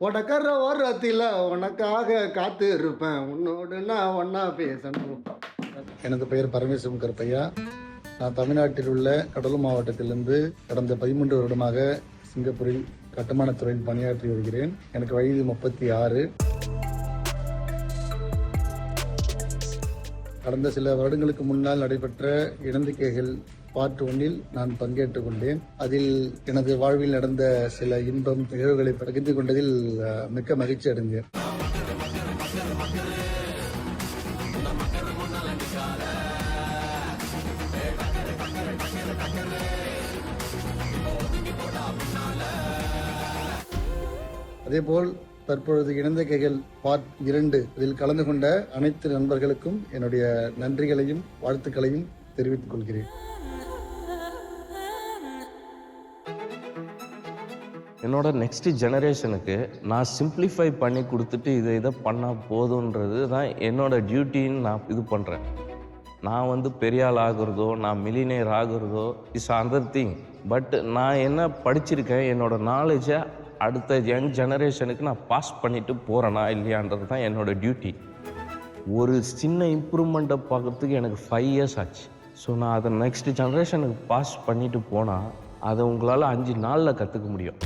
உடக்கற ஓரத்தில் உனக்காக காத்து இருப்பேன் உன்னோடு நான் ஒன்னா பேசணும். எனது பெயர் பரமேஸ்வரன் கருப்பையா. நான் தமிழ்நாட்டில் உள்ள கடலூர் மாவட்டத்திலிருந்து கடந்த 13 வருடமாக சிங்கப்பூரில் கட்டுமானத் துறையில் பணியாற்றி வருகிறேன். எனக்கு வயது 36. கடந்த சில வருடங்களுக்கு முன்னால் நடைபெற்ற இணந்திக்கைகள் பார்ட் 1 நான் பங்கேற்றுக் கொண்டேன். அதில் எனது வாழ்வில் நடந்த சில இன்பம் நிகழ்வுகளை பகிர்ந்து கொண்டதில் மிக்க மகிழ்ச்சி அடைந்தேன். அதேபோல் தற்பொழுது இணந்திக்கைகள் பார்ட் 2 இதில் கலந்து கொண்ட அனைத்து நண்பர்களுக்கும் என்னுடைய நன்றிகளையும் வாழ்த்துக்களையும் தெரிவித்துக் கொள்கிறேன். என்னோட நெக்ஸ்ட் ஜெனரேஷனுக்கு நான் சிம்பிளிஃபை பண்ணி கொடுத்துட்டு இதை பண்ணால் போதுன்றது தான் என்னோட டியூட்டின்னு நான் இது பண்ணுறேன். நான் பெரிய ஆள் ஆகுறதோ, நான் மில்லியனர் ஆகுறதோ இஸ் அதர் திங். பட் நான் என்ன படிச்சிருக்கேன், என்னோட நாலேஜை அடுத்த யங் ஜெனரேஷனுக்கு நான் பாஸ் பண்ணிட்டு போகிறேனா இல்லையான்றது தான் என்னோட டியூட்டி. ஒரு சின்ன இம்ப்ரூவ்மெண்ட்டை பார்க்குறதுக்கு எனக்கு 5 இயர்ஸ் ஆச்சு. ஸோ நான் அதை நெக்ஸ்ட் ஜெனரேஷனுக்கு பாஸ் பண்ணிட்டு போனால் அதை உங்களால் 5 நாளில் கற்றுக்க முடியும்.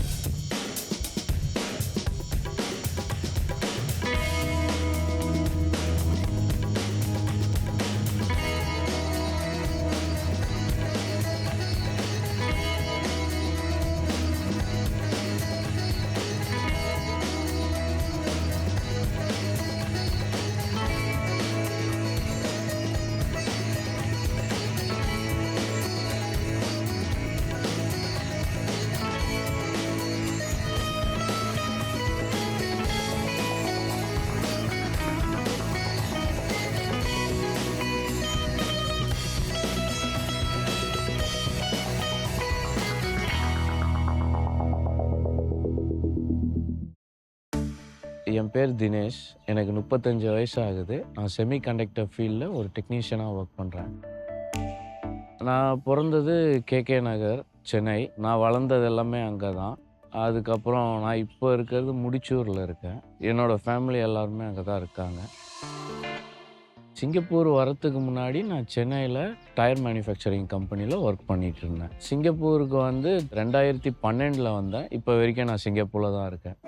என் பேர் தினேஷ். எனக்கு 35 வயசு ஆகுது. நான் செமிகண்டக்டர் ஃபீல்டில் ஒரு டெக்னீஷியனாக ஒர்க் பண்ணுறேன். நான் பிறந்தது கேகே நகர், சென்னை. நான் வளர்ந்தது எல்லாமே அங்கே தான். அதுக்கப்புறம் நான் இப்போ இருக்கிறது முடிச்சூரில் இருக்கேன். என்னோடய ஃபேமிலி எல்லாருமே அங்கே தான் இருக்காங்க. சிங்கப்பூர் வரத்துக்கு முன்னாடி நான் சென்னையில் டயர் மேனுஃபேக்சரிங் கம்பெனியில் ஒர்க் பண்ணிகிட்டு இருந்தேன். சிங்கப்பூருக்கு 2012 வந்தேன். இப்போ வரைக்கும் நான் சிங்கப்பூரில் தான் இருக்கேன்.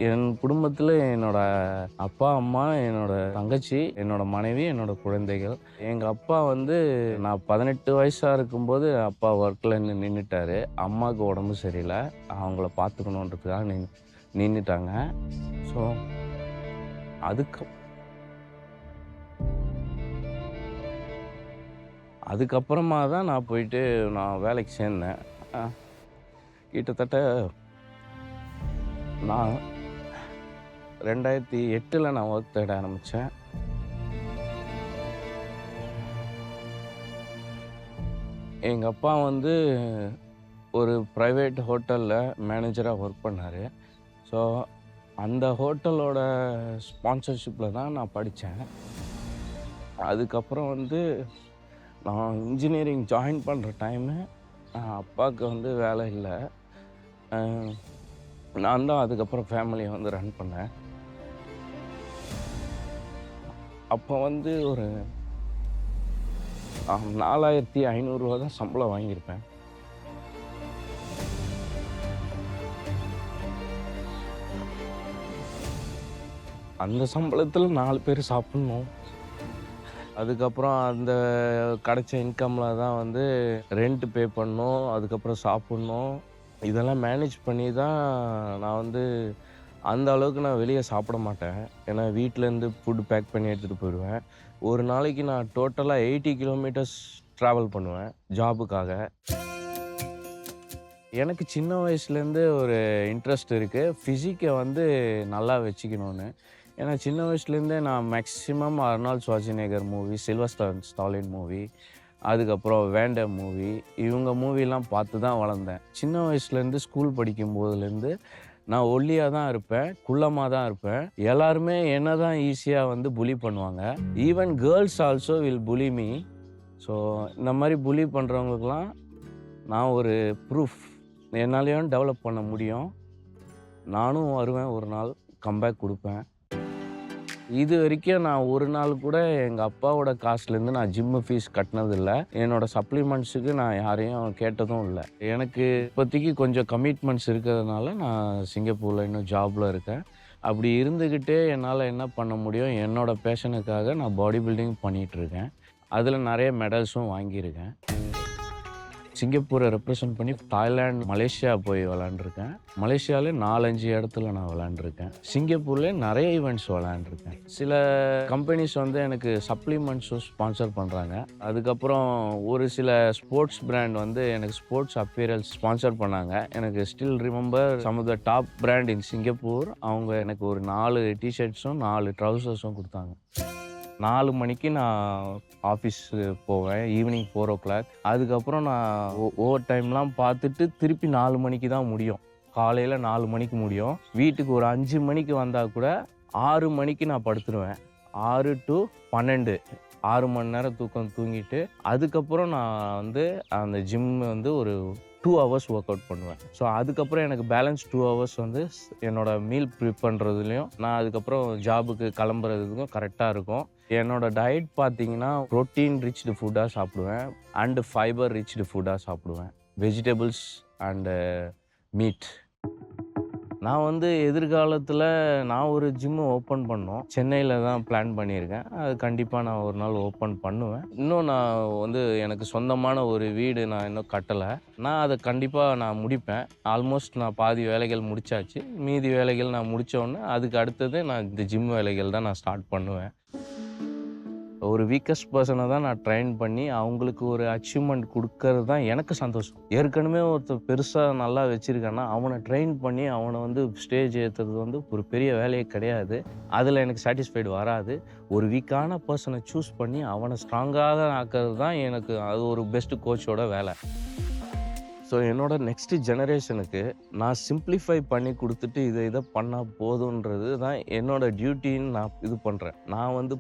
என் குடும்பத்தில் என்னோடய அப்பா, அம்மா, என்னோடய தங்கச்சி, என்னோடய மனைவி, என்னோடய குழந்தைகள். எங்கள் அப்பா நான் 18 வயசாக இருக்கும்போது அப்பா ஒர்க்கில் நின்றுட்டார். அம்மாவுக்கு உடம்பு சரியில்லை, அவங்கள பார்த்துக்கணுன்றதுக்காக நின்றுட்டாங்க. ஸோ அதுக்கப்புறமா தான் நான் போயிட்டு நான் வேலைக்கு சேர்ந்தேன். கிட்டத்தட்ட நான் 2008 நான் ஒர்க் தேட ஆரம்பித்தேன். எங்கள் அப்பா ஒரு ப்ரைவேட் ஹோட்டலில் மேனேஜராக ஒர்க் பண்ணார். ஸோ அந்த ஹோட்டலோட ஸ்பான்சர்ஷிப்பில் தான் நான் படித்தேன். அதுக்கப்புறம் நான் இன்ஜினியரிங் ஜாயின் பண்ணுற டைமு அப்பாவுக்கு வேலை இல்லை. நான் தான் அதுக்கப்புறம் ஃபேமிலியை ரன் பண்ணேன். அப்போ ஒரு 4500 ரூபா தான் சம்பளம் வாங்கியிருப்பேன். அந்த சம்பளத்தில் 4 பேர் சாப்பிட்ணும். அதுக்கப்புறம் அந்த கிடைச்ச இன்கமில் தான் ரெண்ட் பே பண்ணணும், அதுக்கப்புறம் சாப்பிட்ணும். இதெல்லாம் மேனேஜ் பண்ணி தான் நான் அந்த அளவுக்கு நான் வெளியே சாப்பிட மாட்டேன். ஏன்னா வீட்டிலேருந்து ஃபுட் பேக் பண்ணி எடுத்துகிட்டு போயிடுவேன். ஒரு நாளைக்கு நான் டோட்டலாக 80 கிலோமீட்டர்ஸ் ட்ராவல் பண்ணுவேன் ஜாபுக்காக. எனக்கு சின்ன வயசுலேருந்து ஒரு இன்ட்ரெஸ்ட் இருக்குது, ஃபிசிக்கை நல்லா வச்சுக்கணுன்னு. ஏன்னா சின்ன வயசுலேருந்தே நான் maximum Arnold Schwarzenegger movie, Sylvester Stallone movie, அதுக்கப்புறம் வேண்டர் மூவி, இவங்க மூவிலாம் பார்த்து தான் வளர்ந்தேன். சின்ன வயசுலேருந்து ஸ்கூல் படிக்கும்போதுலேருந்து நான் ஒல்லியாக தான் இருப்பேன், குள்ளமாக தான் இருப்பேன். எல்லாருமே என்ன தான் ஈஸியாக புலி பண்ணுவாங்க. ஈவன் கேர்ள்ஸ் ஆல்சோ வில் புலி மீ. ஸோ இந்த மாதிரி புலி பண்ணுறவங்களுக்கெலாம் நான் ஒரு ப்ரூஃப், என்னாலேயும் டெவலப் பண்ண முடியும். நானும் வருவேன் ஒரு நாள், கம்பேக் கொடுப்பேன். இது வரைக்கும் நான் ஒரு நாள் கூட எங்கள் அப்பாவோட காசுலேருந்து நான் ஜிம்மு ஃபீஸ் கட்டினதில்ல. என்னோட சப்ளிமெண்ட்ஸுக்கு நான் யாரையும் கேட்டதும் இல்லை. எனக்கு இப்போதைக்கு கொஞ்சம் கமிட்மெண்ட்ஸ் இருக்கிறதுனால நான் சிங்கப்பூரில் இன்னும் ஜாபில் இருக்கேன். அப்படி இருந்துக்கிட்டே என்னால் என்ன பண்ண முடியும், என்னோட பேஷனுக்காக நான் பாடி பில்டிங் பண்ணிகிட்ருக்கேன். அதில் நிறைய மெடல்ஸும் வாங்கியிருக்கேன். சிங்கப்பூரை ரெப்ரசன்ட் பண்ணி தாய்லாந்து, மலேசியா போய் விளாண்டுருக்கேன். மலேசியாவிலே 4-5 இடத்துல நான் விளாண்டுருக்கேன். சிங்கப்பூர்லேயே நிறைய ஈவெண்ட்ஸ் விளாண்டுருக்கேன். சில கம்பெனிஸ் வந்து எனக்கு சப்ளிமெண்ட்ஸும் ஸ்பான்சர் பண்ணுறாங்க. அதுக்கப்புறம் ஒரு சில ஸ்போர்ட்ஸ் பிராண்ட் வந்து எனக்கு ஸ்போர்ட்ஸ் அப்பீரல்ஸ் ஸ்பான்சர் பண்ணாங்க. எனக்கு still remember some of the top brand in Singapore. அவங்க எனக்கு ஒரு 4 டிஷர்ட்ஸும் 4 ட்ரௌசர்ஸும் கொடுத்தாங்க. 4 மணிக்கு நான் ஆஃபீஸு போவேன், ஈவினிங் 4 o'clock. அதுக்கப்புறம் நான் ஓவர் டைம்லாம் பார்த்துட்டு திருப்பி 4 மணிக்கு தான் முடியும். காலையில் 4 மணிக்கு முடியும். வீட்டுக்கு ஒரு 5 மணிக்கு வந்தால் கூட 6 மணிக்கு நான் படுத்துருவேன். 6 to 12 6 மணி நேரம் தூக்கம் தூங்கிட்டு அதுக்கப்புறம் நான் வந்து அந்த ஜிம் வந்து ஒரு 2 hours ஒர்க் அவுட் பண்ணுவேன். ஸோ அதுக்கப்புறம் எனக்கு பேலன்ஸ் 2 hours வந்து என்னோட மீல் ப்ரிப் பண்ணுறதுலையும் நான் அதுக்கப்புறம் ஜாபுக்கு கிளம்புறதுக்கும் கரெக்டாக இருக்கும். என்னோட டயட் பார்த்தீங்கன்னா ப்ரோட்டீன் ரிச்டு ஃபுட்டாக சாப்பிடுவேன் அண்டு ஃபைபர் ரிச்டு ஃபுட்டாக சாப்பிடுவேன். Vegetables and meet. நான் வந்து எதிர்காலத்தில் நான் ஒரு ஜிம்மு ஓப்பன் பண்ணோம். சென்னையில் தான் பிளான் பண்ணியிருக்கேன். அது கண்டிப்பாக நான் ஒரு நாள் ஓப்பன் பண்ணுவேன். இன்னும் நான் வந்து எனக்கு சொந்தமான ஒரு வீடு நான் இன்னும் கட்டலை. நான் அதை கண்டிப்பாக நான் முடிப்பேன். ஆல்மோஸ்ட் நான் பாதி வேலைகள் முடிச்சாச்சு. மீதி வேலைகள் நான் முடித்தோடனே அதுக்கு அடுத்தது நான் இந்த ஜிம் வேலைகள் தான் நான் ஸ்டார்ட் பண்ணுவேன். ஒரு வீக்கஸ்ட் பர்சனை தான் நான் ட்ரெயின் பண்ணி அவங்களுக்கு ஒரு அச்சீவ்மெண்ட் கொடுக்கறது தான் எனக்கு சந்தோஷம். ஏற்கனவே ஒருத்தர் பெருசாக நல்லா வச்சுருக்கான்னா அவனை ட்ரெயின் பண்ணி அவனை வந்து ஸ்டேஜ் ஏற்றுறது வந்து ஒரு பெரிய வேலையே கிடையாது. அதில் எனக்கு சாட்டிஸ்ஃபைடு வராது. ஒரு வீக்கான பர்சனை சூஸ் பண்ணி அவனை ஸ்ட்ராங்காக ஆக்கிறது தான் எனக்கு அது ஒரு பெஸ்ட்டு கோச்சோட வேலை. ஸோ என்னோட நெக்ஸ்ட் ஜெனரேஷனுக்கு நான் சிம்பிளிஃபை பண்ணி கொடுத்துட்டு இதை பண்ணால் போதுன்றது தான் என்னோட டியூட்டின்னு நான் இது பண்ணுறேன். நான் வந்து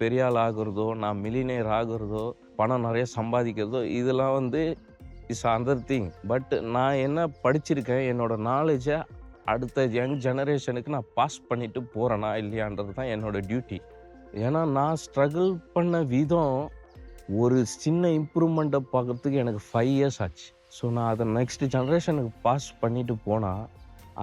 பெரிய ஆள் ஆகிறதோ, நான் மில்லியனர் ஆகிறதோ, பணம் நிறைய சம்பாதிக்கிறதோ இதெல்லாம் வந்து இட்ஸ் அதர் திங். பட் நான் என்ன படிச்சிருக்கேன், என்னோட நாலேஜை அடுத்த யங் ஜெனரேஷனுக்கு நான் பாஸ் பண்ணிட்டு போகிறேனா இல்லையான்றது தான் என்னோட டியூட்டி. ஏன்னா நான் ஸ்ட்ரகிள் பண்ண விதம் ஒரு சின்ன இம்ப்ரூவ்மெண்ட்டை பார்க்குறதுக்கு எனக்கு 5 years ஆச்சு. ஸோ நான் அதை நெக்ஸ்ட் ஜென்ரேஷனுக்கு பாஸ் பண்ணிட்டு போனால்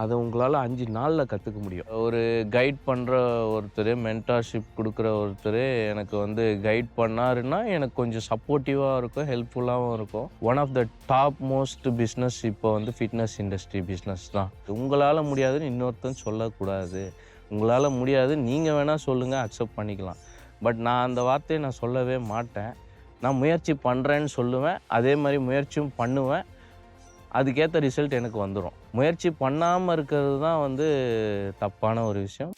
அதை உங்களால் 5 நாளில் கற்றுக்க முடியும். ஒரு கைட் பண்ணுற ஒருத்தர், மென்டார்ஷிப் கொடுக்குற ஒருத்தர் எனக்கு வந்து கைட் பண்ணாருன்னா எனக்கு கொஞ்சம் சப்போர்ட்டிவாக இருக்கும், ஹெல்ப்ஃபுல்லாகவும் இருக்கும். One of the top most business இப்போ வந்து ஃபிட்னஸ் இண்டஸ்ட்ரி பிஸ்னஸ் தான். உங்களால் முடியாதுன்னு இன்னொருத்தன் சொல்லக்கூடாது. உங்களால் முடியாது நீங்கள் வேணால் சொல்லுங்கள், அக்செப்ட் பண்ணிக்கலாம். பட் நான் அந்த வார்த்தையை நான் சொல்லவே மாட்டேன். நான் முயற்சி பண்ணுறேன்னு சொல்லுவேன், அதே மாதிரி முயற்சியும் பண்ணுவேன். அதுக்கேற்ற ரிசல்ட் எனக்கு வந்துடும். முயற்சி பண்ணாமல் இருக்கிறது தான் வந்து தப்பான ஒரு விஷயம்.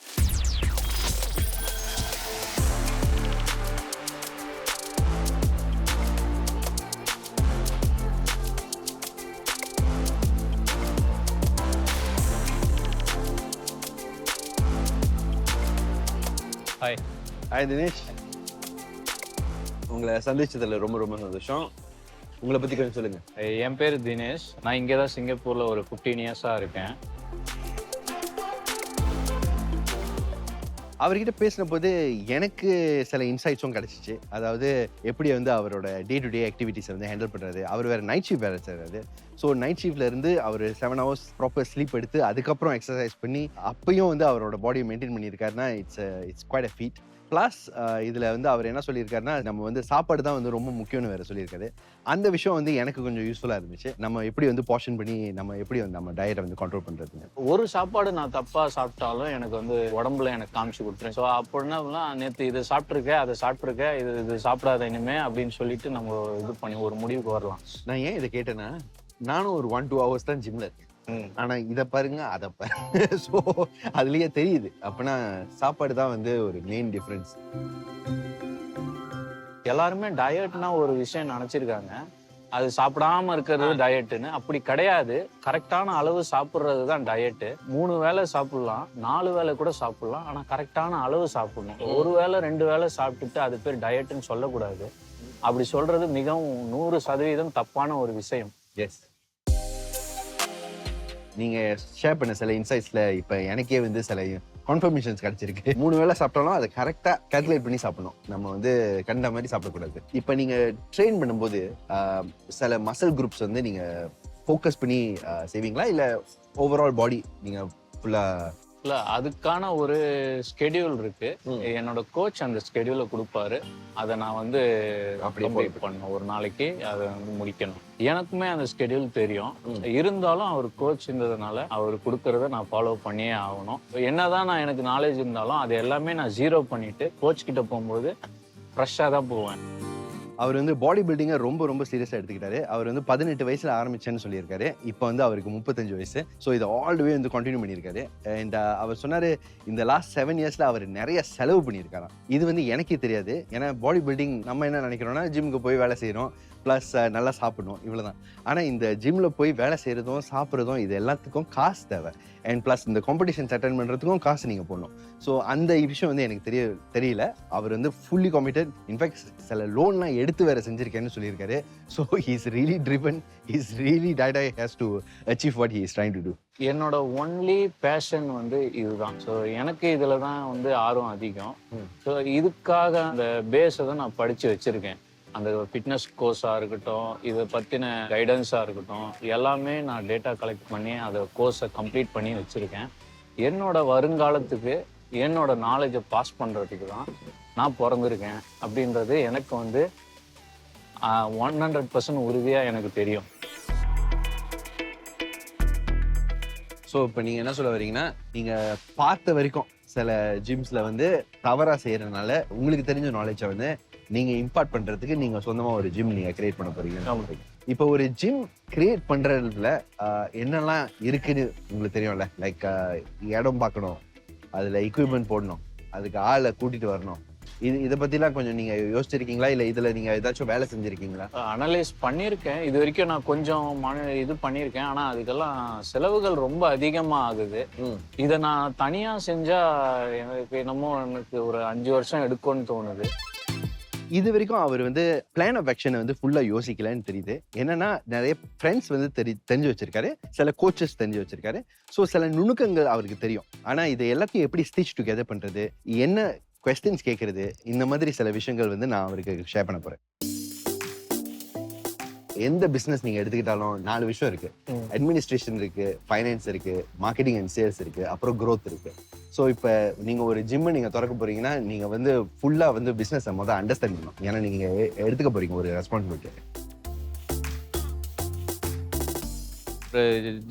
ஹாய் தினேஷ், உங்களை சந்திச்சதில் ரொம்ப ரொம்ப சந்தோஷம். உங்களை பற்றி கொஞ்சம் சொல்லுங்கள். என் பேர் தினேஷ். நான் இங்கே தான் சிங்கப்பூரில் ஒரு 15 years-ஆக இருக்கேன். அவர்கிட்ட பேசின போது எனக்கு சில இன்சைட்ஸும் கிடச்சிச்சு. அதாவது எப்படி வந்து அவரோட டே டு டே ஆக்டிவிட்டிஸை வந்து ஹேண்டில் பண்ணுறது. அவர் வேறு நைட் ஷிஃப்ட் வேறு செய்கிறாரு. ஸோ நைட் ஷிஃப்டில் இருந்து அவர் 7 hours ப்ராப்பர் ஸ்லீப் எடுத்து அதுக்கப்புறம் எக்ஸசைஸ் பண்ணி அப்பயும் வந்து அவரோட பாடியை மெயின்டைன் பண்ணியிருக்காருன்னா it's quite a feat. Plus இதில் வந்து அவர் என்ன சொல்லியிருக்காருன்னா, நம்ம வந்து சாப்பாடு தான் வந்து ரொம்ப முக்கியம்னு வேறு சொல்லியிருக்காரு. அந்த விஷயம் வந்து எனக்கு கொஞ்சம் யூஸ்ஃபுல்லாக இருந்துச்சு. நம்ம எப்படி வந்து போர்ஷன் பண்ணி நம்ம எப்படி வந்து நம்ம டயட்டை வந்து கண்ட்ரோல் பண்ணுறதுன்னு. ஒரு சாப்பாடு நான் தப்பாக சாப்பிட்டாலும் எனக்கு வந்து உடம்புல எனக்கு காமிச்சு கொடுத்துரும். ஸோ அப்படின்னா நேற்று இதை சாப்பிட்ருக்கேன், அதை சாப்பிட்ருக்கேன், இது சாப்பிடாத இனிமே அப்படின்னு சொல்லிட்டு நம்ம இது பண்ணி ஒரு முடிவுக்கு வரலாம். நான் ஏன் இதை கேட்டேன்னா, நானும் ஒரு 1-2 hours தான் ஜிம்ல இருக்கேன். ஆனா இதை பாருங்க, அதை பாருங்க. ஸோ அதுலயே தெரியுது. அப்படின்னா சாப்பாடு தான் வந்து ஒரு மெயின் டிஃபரன்ஸ். எல்லாருமே டயட்னா ஒரு விஷயம் நினைச்சிருக்காங்க, அது சாப்பிடாம இருக்கிறது டயட்டுன்னு. அப்படி கிடையாது. கரெக்டான அளவு சாப்பிட்றது தான் டயட்டு. 3 வேளை சாப்பிடலாம், 4 வேளை கூட சாப்பிடலாம். ஆனா கரெக்டான அளவு சாப்பிடணும். 1 வேளை 2 வேளை சாப்பிட்டுட்டு அது பேர் டயட்டுன்னு சொல்லக்கூடாது. அப்படி சொல்றது மிகவும் 100% தப்பான ஒரு விஷயம். எஸ். நீங்கள் ஷேர் பண்ண சில இன்சைட்ஸில் இப்போ எனக்கே வந்து சில கன்ஃபர்மேஷன்ஸ் கிடைச்சிருக்கு. 3 வேளை சாப்பிட்டாலும் அதை கரெக்டாக கால்குலேட் பண்ணி சாப்பிடணும். நம்ம வந்து கண்ட மாதிரி சாப்பிடக்கூடாது. இப்போ நீங்கள் ட்ரெயின் பண்ணும்போது சில மசில் குரூப்ஸ் வந்து நீங்கள் ஃபோக்கஸ் பண்ணி செய்வீங்களா, இல்லை ஓவரால் பாடி நீங்கள் ஃபுல்லாக? இல்ல, அதுக்கான ஒரு ஸ்கெடியூல் இருக்கு. என்னோட கோச் அந்த ஸ்கெடியூலை கொடுப்பாரு. அதை நான் வந்து கம்ப்ளீட் பண்ணணும். ஒரு நாளைக்கு அதை வந்து முடிக்கணும். எனக்குமே அந்த ஸ்கெடியூல் தெரியும். இருந்தாலும் அவர் கோச்ன்றதுனால அவர் கொடுக்கறத நான் ஃபாலோ பண்ணியே ஆகணும். என்னதான் நான் எனக்கு நாலேஜ் இருந்தாலும் அது எல்லாமே நான் ஜீரோ பண்ணிட்டு கோச் கிட்ட போகும்போது ஃப்ரெஷ்ஷாக தான் போவேன். அவர் வந்து பாடி பில்டிங்கை ரொம்ப ரொம்ப சீரியஸாக எடுத்துக்கிட்டாரு. அவர் வந்து 18 வயசுல ஆரம்பிச்சேன்னு சொல்லியிருக்காரு. இப்போ வந்து அவருக்கு 35 வயசு. ஸோ இதை ஆல் வே வந்து கண்டினியூ பண்ணியிருக்காரு. அண்ட் அவர் சொன்னார், இந்த லாஸ்ட் 7 இயர்ஸில் அவர் நிறைய செலவு பண்ணியிருக்காராம். இது வந்து எனக்கே தெரியாது. ஏன்னா பாடி பில்டிங் நம்ம என்ன நினைக்கிறோம்னா, ஜிம்முக்கு போய் வேலை செய்கிறோம், ப்ளஸ் நல்லா சாப்பிடணும், இவ்வளோதான். ஆனால் இந்த ஜிம்மில் போய் வேலை செய்கிறதும் சாப்பிட்றதும் இது எல்லாத்துக்கும் காசு தேவை. அண்ட் ப்ளஸ் இந்த காம்படிஷன்ஸ் அட்டென்ட் பண்ணுறதுக்கும் காசு நீங்கள் போடணும். ஸோ அந்த விஷயம் வந்து எனக்கு தெரியல. அவர் வந்து ஃபுல்லி கமிட்டட். இன்ஃபேக்ட் சில லோன்லாம் எடுத்து வேற செஞ்சிருக்கேன்னு சொல்லியிருக்காரு. So he is really driven. He is really has to achieve what he is trying to do. என்னோட ஒன்லி பேஷன் வந்து இதுதான். ஸோ எனக்கு இதில் தான் வந்து ஆர்வம் அதிகம். ஸோ இதுக்காக அந்த பேஸை தான் நான் படித்து வச்சுருக்கேன். அந்த ஃபிட்னஸ் கோர்ஸாக இருக்கட்டும், இதை பற்றின கைடன்ஸாக இருக்கட்டும், எல்லாமே நான் டேட்டா கலெக்ட் பண்ணி அதை கோர்ஸை கம்ப்ளீட் பண்ணி வச்சுருக்கேன். என்னோட வருங்காலத்துக்கு என்னோட நாலேஜை பாஸ் பண்ணுறதுக்கு தான் நான் பிறந்திருக்கேன் அப்படின்றது எனக்கு வந்து 100% உறுதியாக எனக்கு தெரியும். ஸோ இப்போ நீங்கள் என்ன சொல்ல வரீங்கன்னா, நீங்கள் பார்த்த வரைக்கும் சில ஜிம்ஸில் வந்து தவறாக செய்கிறதுனால உங்களுக்கு தெரிஞ்ச நாலேஜை வந்து நீங்கள் இம்பார்ட் பண்ணுறதுக்கு நீங்கள் சொந்தமாக ஒரு ஜிம் நீங்கள் கிரியேட் பண்ண போகிறீங்க. இப்போ ஒரு ஜிம் கிரியேட் பண்ணுறதுல என்னெல்லாம் இருக்குன்னு உங்களுக்கு தெரியும்ல? லைக் இடம் பார்க்கணும், அதில் எக்யூப்மெண்ட் போடணும், அதுக்கு ஆளை கூட்டிகிட்டு வரணும். இதை பற்றிலாம் கொஞ்சம் நீங்கள் யோசிச்சிருக்கீங்களா, இல்லை இதில் நீங்கள் ஏதாச்சும் வேலை செஞ்சுருக்கீங்களா? அனலைஸ் பண்ணியிருக்கேன். இது வரைக்கும் நான் கொஞ்சம் இது பண்ணியிருக்கேன். ஆனால் அதுக்கெல்லாம் செலவுகள் ரொம்ப அதிகமாக ஆகுது. இதை நான் தனியாக செஞ்சால் எனக்கு என்னமோ எனக்கு ஒரு 5 வருஷம் எடுக்கும்னு தோணுது. இது வரைக்கும் அவர் வந்து பிளான் ஆஃப் ஆக்ஷனை வந்து ஃபுல்லாக யோசிக்கலன்னு தெரியுது. என்னன்னா, நிறைய ஃப்ரெண்ட்ஸ் வந்து தெரிஞ்சு வச்சிருக்காரு, சில கோச்சஸ் தெரிஞ்சு வச்சிருக்காரு. ஸோ சில நுணுக்கங்கள் அவருக்கு தெரியும். ஆனால் இதை எல்லாத்தையும் எப்படி ஸ்டிச் டுகெதர் பண்ணுறது, என்ன கொஸ்டின்ஸ் கேட்கறது, இந்த மாதிரி சில விஷயங்கள் வந்து நான் அவருக்கு ஷேர் பண்ண போகிறேன். எந்த பிஸ்னஸ் நீங்கள் எடுத்துக்கிட்டாலும் 4 விஷயம் இருக்கு. அட்மினிஸ்ட்ரேஷன் இருக்கு, ஃபைனான்ஸ் இருக்கு, மார்க்கெட்டிங் அண்ட் சேல்ஸ் இருக்கு, அப்புறம் க்ரோத் இருக்கு. ஸோ இப்போ நீங்கள் ஒரு ஜிம்மை நீங்கள் திறக்க போறீங்கன்னா, நீங்கள் வந்து ஃபுல்லாக வந்து பிஸ்னஸை முதல்ல அண்டர்ஸ்டாண்ட் பண்ணணும். ஏன்னா நீங்கள் எடுத்துக்க போறீங்க ஒரு ரெஸ்பான்சிபிலிட்டி.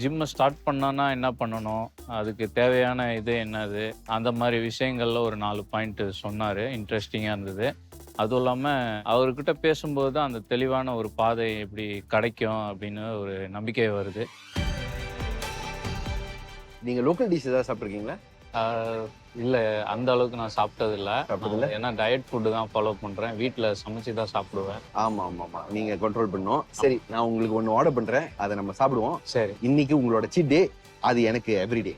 ஜிம்மை ஸ்டார்ட் பண்ணோன்னா என்ன பண்ணணும், அதுக்கு தேவையான இது என்னது, அந்த மாதிரி விஷயங்கள்ல ஒரு 4 பாயிண்ட் சொன்னார். இன்ட்ரெஸ்டிங்காக இருந்தது. அதுவும் இல்லாமல் அவர்கிட்ட பேசும்போது தான் அந்த தெளிவான ஒரு பாதை எப்படி கிடைக்கும் அப்படின்னு ஒரு நம்பிக்கை வருது. நீங்கள் லோக்கல் டிஷ் ஏதாவது சாப்பிட்ருக்கீங்களா? இல்லை, அந்த அளவுக்கு நான் சாப்பிட்டதில்லை. ஏன்னா டயட் ஃபுட்டு தான் ஃபாலோ பண்ணுறேன். வீட்டில் சமைச்சு தான் சாப்பிடுவேன். ஆமாம், நீங்கள் கண்ட்ரோல் பண்ணணும். சரி, நான் உங்களுக்கு ஒன்று ஆர்டர் பண்ணுறேன், அதை நம்ம சாப்பிடுவோம். சரி. இன்னைக்கு உங்களோட சீட் டே, அது எனக்கு எவ்ரிடே.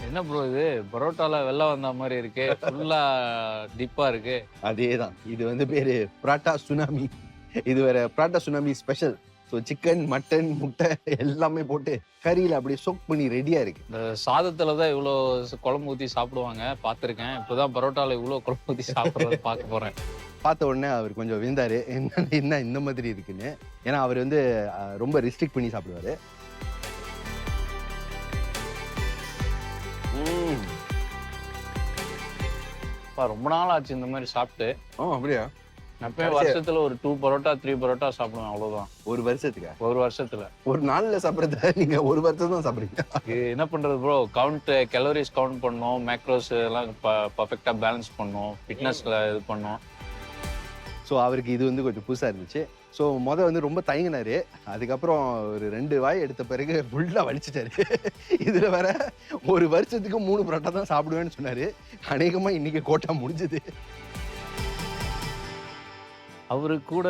என்ன ப்ரோ இது, பரோட்டால வெள்ளம் வந்த மாதிரி இருக்கு, ஃபுல்லா டிப்பா இருக்கு. அதேதான், இது வந்து பேரு பராட்டா சுனாமி. இது வேற parotta tsunami special. So chicken, mutton, முட்டை எல்லாமே போட்டு கறியில் அப்படியே சோக் பண்ணி ரெடியா இருக்கு. இந்த சாதத்துல தான் இவ்வளோ குழம்பு ஊற்றி சாப்பிடுவாங்க பார்த்துருக்கேன். இப்போதான் பரோட்டால இவ்வளோ குழம்பு ஊற்றி சாப்பிட்றது பார்க்க போறேன். பார்த்த உடனே அவர் கொஞ்சம் விழுந்தாரு, என்ன இந்த மாதிரி இருக்குன்னு. ஏன்னா அவர் வந்து ரொம்ப ரெஸ்ட்ரிக்ட் பண்ணி சாப்பிடுவாரு. ரொம்ப நாள் ஆச்சு இந்த மாதிரி சாப்பிட்டு. அப்படியா? நான் போய் வருஷத்துல ஒரு 2 பரோட்டா 3 பரோட்டா சாப்பிடுவேன், அவ்வளவுதான். ஒரு வருஷத்துக்கு? ஒரு வருஷத்துல. ஒரு நாள்ல சாப்பிட்றத நீங்க ஒரு வருஷம் தான் சாப்பிடுறீங்க. என்ன பண்றது ப்ரோ, கேலரிஸ் கவுண்ட் பண்ணோம், மேக்ரோஸ் எல்லாம் பர்ஃபெக்டா பேலன்ஸ் பண்ணோம், ஃபிட்னஸ்ல இது பண்ணோம். ஸோ அவருக்கு இது வந்து கொஞ்சம் புதுசாக இருந்துச்சு. ஸோ வந்து ரொம்ப தயங்கினார். அதுக்கப்புறம் ஒரு 2 வாய் எடுத்த பிறகு ஃபுல்லாக வலிச்சிட்டாரு. இதில் வேற ஒரு வருஷத்துக்கு 3 பரோட்டா தான் சாப்பிடுவேன்னு சொன்னார். அநேகமாக இன்றைக்கி கோட்டா முடிஞ்சுது. அவரு கூட